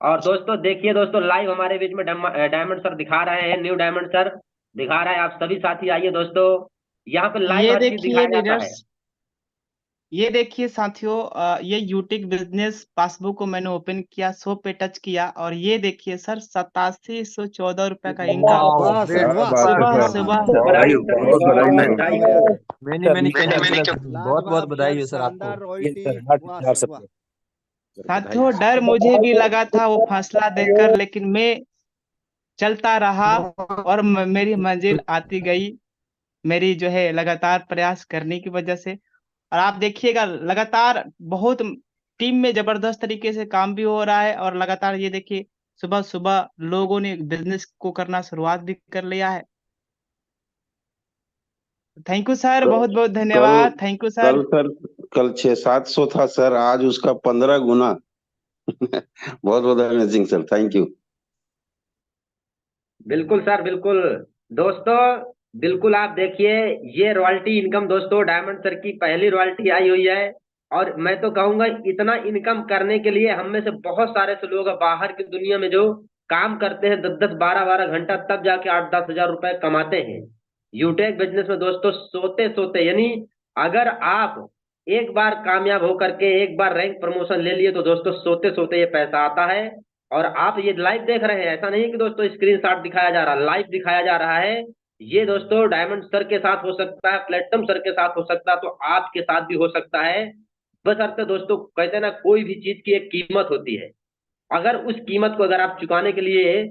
और दोस्तों देखिए दोस्तों लाइव हमारे बीच में डायमंड सर दिखा रहे हैं, न्यू डायमंड सर दिखा रहा है। आप सभी साथी आइए दोस्तों, यहाँ पे लाइव ये हर चीज देखिए दिखाया जाता है। लीडर्स, ये देखिए साथियों, ये यूटिक बिजनेस पासबुक को मैंने ओपन किया, 100 पे टच किया, और ये देखिए सर 8714 रुपए का इनकम वाह क्या बात है सुबह सर। सुबह। बधाई हो सर, बहुत बहुत बधाई बहुत हो। बधाई हो। मैनी बहुत बहुत बधाई हो सर आपको। साथियों डर मुझे भी लगा था वो फासला देखकर, लेकिन मैं चलता रहा और मेरी मंजिल आती गई, मेरी जो है लगातार प्रयास करने की वजह से। और आप देखिएगा लगातार बहुत टीम में जबरदस्त तरीके से काम भी हो रहा है, और लगातार ये देखिए सुबह सुबह लोगों ने बिजनेस को करना शुरुआत भी कर लिया है। थैंक यू सर, बहुत बहुत कल धन्यवाद, थैंक यू सर। कल सर कल 600-700 था सर, आज उसका 15 गुना। बहुत बहुत अमेजिंग सर, थैंक यू। बिल्कुल सर बिल्कुल। दोस्तों बिल्कुल आप देखिए, ये रॉयल्टी इनकम दोस्तों डायमंड सर की पहली रॉयल्टी आई हुई है। और मैं तो कहूंगा इतना इनकम करने के लिए हम में से बहुत सारे से लोग बाहर की दुनिया में जो काम करते हैं 10-10 12-12 घंटा, तब जाके 8-10 हजार रुपए कमाते हैं। यूटेक बिजनेस में दोस्तों सोते सोते, यानी अगर आप एक बार कामयाब होकर के एक बार रैंक प्रमोशन ले लिए तो दोस्तों सोते सोते ये पैसा आता है। और आप ये लाइव देख रहे हैं, ऐसा नहीं है कि दोस्तों स्क्रीनशॉट दिखाया जा रहा है, लाइव दिखाया जा रहा है। ये दोस्तों डायमंड सर के साथ हो सकता है, प्लेटिनम सर के साथ हो सकता है, तो आपके साथ भी हो सकता है। बशर्ते दोस्तों कहते हैं ना, कोई भी चीज की एक कीमत होती है, अगर उस कीमत को अगर आप चुकाने के लिए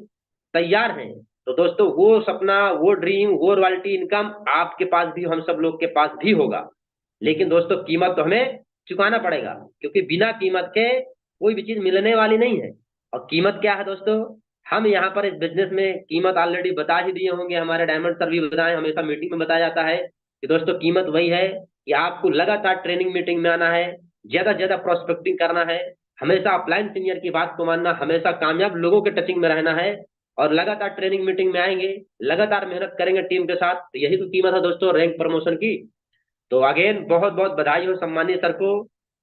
तैयार हैं, तो दोस्तों वो सपना, वो ड्रीम, वो रॉयल्टी इनकम आपके पास भी, हम सब लोग के पास भी होगा। लेकिन दोस्तों कीमत तो हमें चुकाना पड़ेगा, क्योंकि बिना कीमत के कोई भी चीज मिलने वाली नहीं है। और कीमत क्या है दोस्तों? हम यहाँ पर इस बिजनेस में कीमत ऑलरेडी बता ही दिए होंगे, हमारे डायमंड सर भी बताए, हमेशा मीटिंग में बताया जाता है कि दोस्तों कीमत वही है कि आपको लगातार ट्रेनिंग मीटिंग में आना है, ज्यादा से ज्यादा प्रोस्पेक्टिंग करना है, हमेशा अपलाइन सीनियर की बात को मानना, हमेशा कामयाब लोगों के टचिंग में रहना है, और लगातार ट्रेनिंग मीटिंग में आएंगे, लगातार मेहनत करेंगे टीम के साथ, तो यही तो कीमत है दोस्तों रैंक प्रमोशन की। तो अगेन बहुत बहुत बधाई हो सम्मानीय सर को।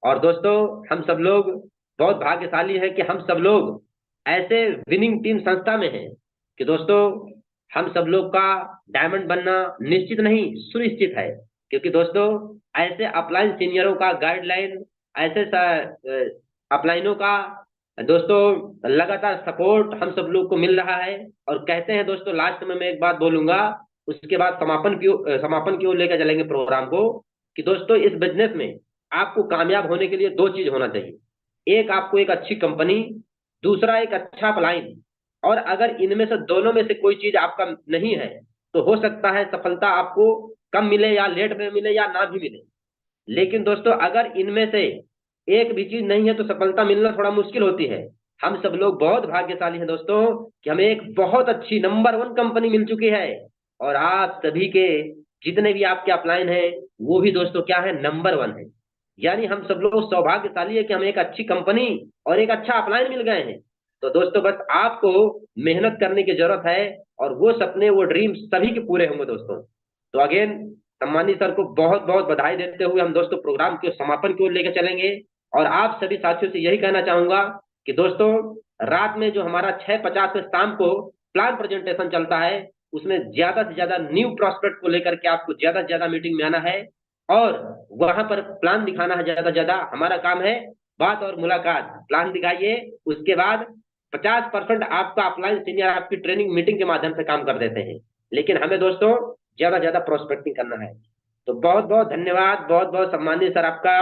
और दोस्तों हम सब लोग बहुत भाग्यशाली हैं कि हम सब लोग ऐसे विनिंग टीम संस्था में हैं कि दोस्तों हम सब लोग का डायमंड बनना निश्चित नहीं सुनिश्चित है, क्योंकि दोस्तों ऐसे अपलाइन सीनियरों का गाइडलाइन, ऐसे अपलाइनों का दोस्तों लगातार सपोर्ट हम सब लोग को मिल रहा है। और कहते हैं दोस्तों, लास्ट में मैं एक बात बोलूंगा, उसके बाद समापन की ओर लेकर चलेंगे प्रोग्राम को, कि दोस्तों इस बिजनेस में आपको कामयाब होने के लिए दो चीज होना चाहिए। एक, आपको एक अच्छी कंपनी, दूसरा एक अच्छा अपलाइन। और अगर इनमें से दोनों में से कोई चीज आपका नहीं है तो हो सकता है सफलता आपको कम मिले या लेट में मिले या ना भी मिले। लेकिन दोस्तों अगर इनमें से एक भी चीज नहीं है तो सफलता मिलना थोड़ा मुश्किल होती है। हम सब लोग बहुत भाग्यशाली हैं दोस्तों कि हमें एक बहुत अच्छी नंबर 1 कंपनी मिल चुकी है। और आप सभी के जितने भी आपके अपलाइन हैं वो भी दोस्तों क्या है, नंबर 1 है। यानी हम सब लोग सौभाग्यशाली है कि हमें एक अच्छी कंपनी और एक अच्छा अपलाइन मिल गए हैं। तो दोस्तों बस आपको मेहनत करने की जरूरत है और वो सपने, वो ड्रीम सभी के पूरे होंगे दोस्तों। तो अगेन सम्मानित सर को बहुत बहुत बधाई देते हुए हम दोस्तों प्रोग्राम के समापन की ओर लेकर चलेंगे। और आप सभी साथियों से यही कहना चाहूंगा कि दोस्तों रात में जो हमारा 6:50 में शाम को प्लान प्रेजेंटेशन चलता है, उसमें ज्यादा से ज्यादा न्यू प्रोस्पेक्ट को लेकर के आपको ज्यादा से ज्यादा मीटिंग में आना है और वहां पर प्लान दिखाना है। ज्यादा से ज्यादा हमारा काम है बात और मुलाकात। प्लान दिखाइए, उसके बाद 50% आपका अपलाइन सीनियर आपकी ट्रेनिंग मीटिंग के माध्यम से काम कर देते हैं, लेकिन हमें दोस्तों ज्यादा से ज्यादा प्रोस्पेक्टिंग करना है। तो बहुत बहुत धन्यवाद, बहुत बहुत सम्मानित सर आपका।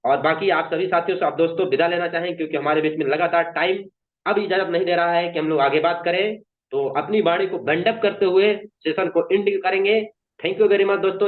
और बाकी आप सभी साथियों से आप दोस्तों विदा लेना चाहें, क्योंकि हमारे बीच में लगातार टाइम अब इजाजत नहीं दे रहा है कि हम लोग आगे बात करें। तो अपनी वाणी को बेंडअप करते हुए सेशन को एंड करेंगे। थैंक यू वेरी मच दोस्तों।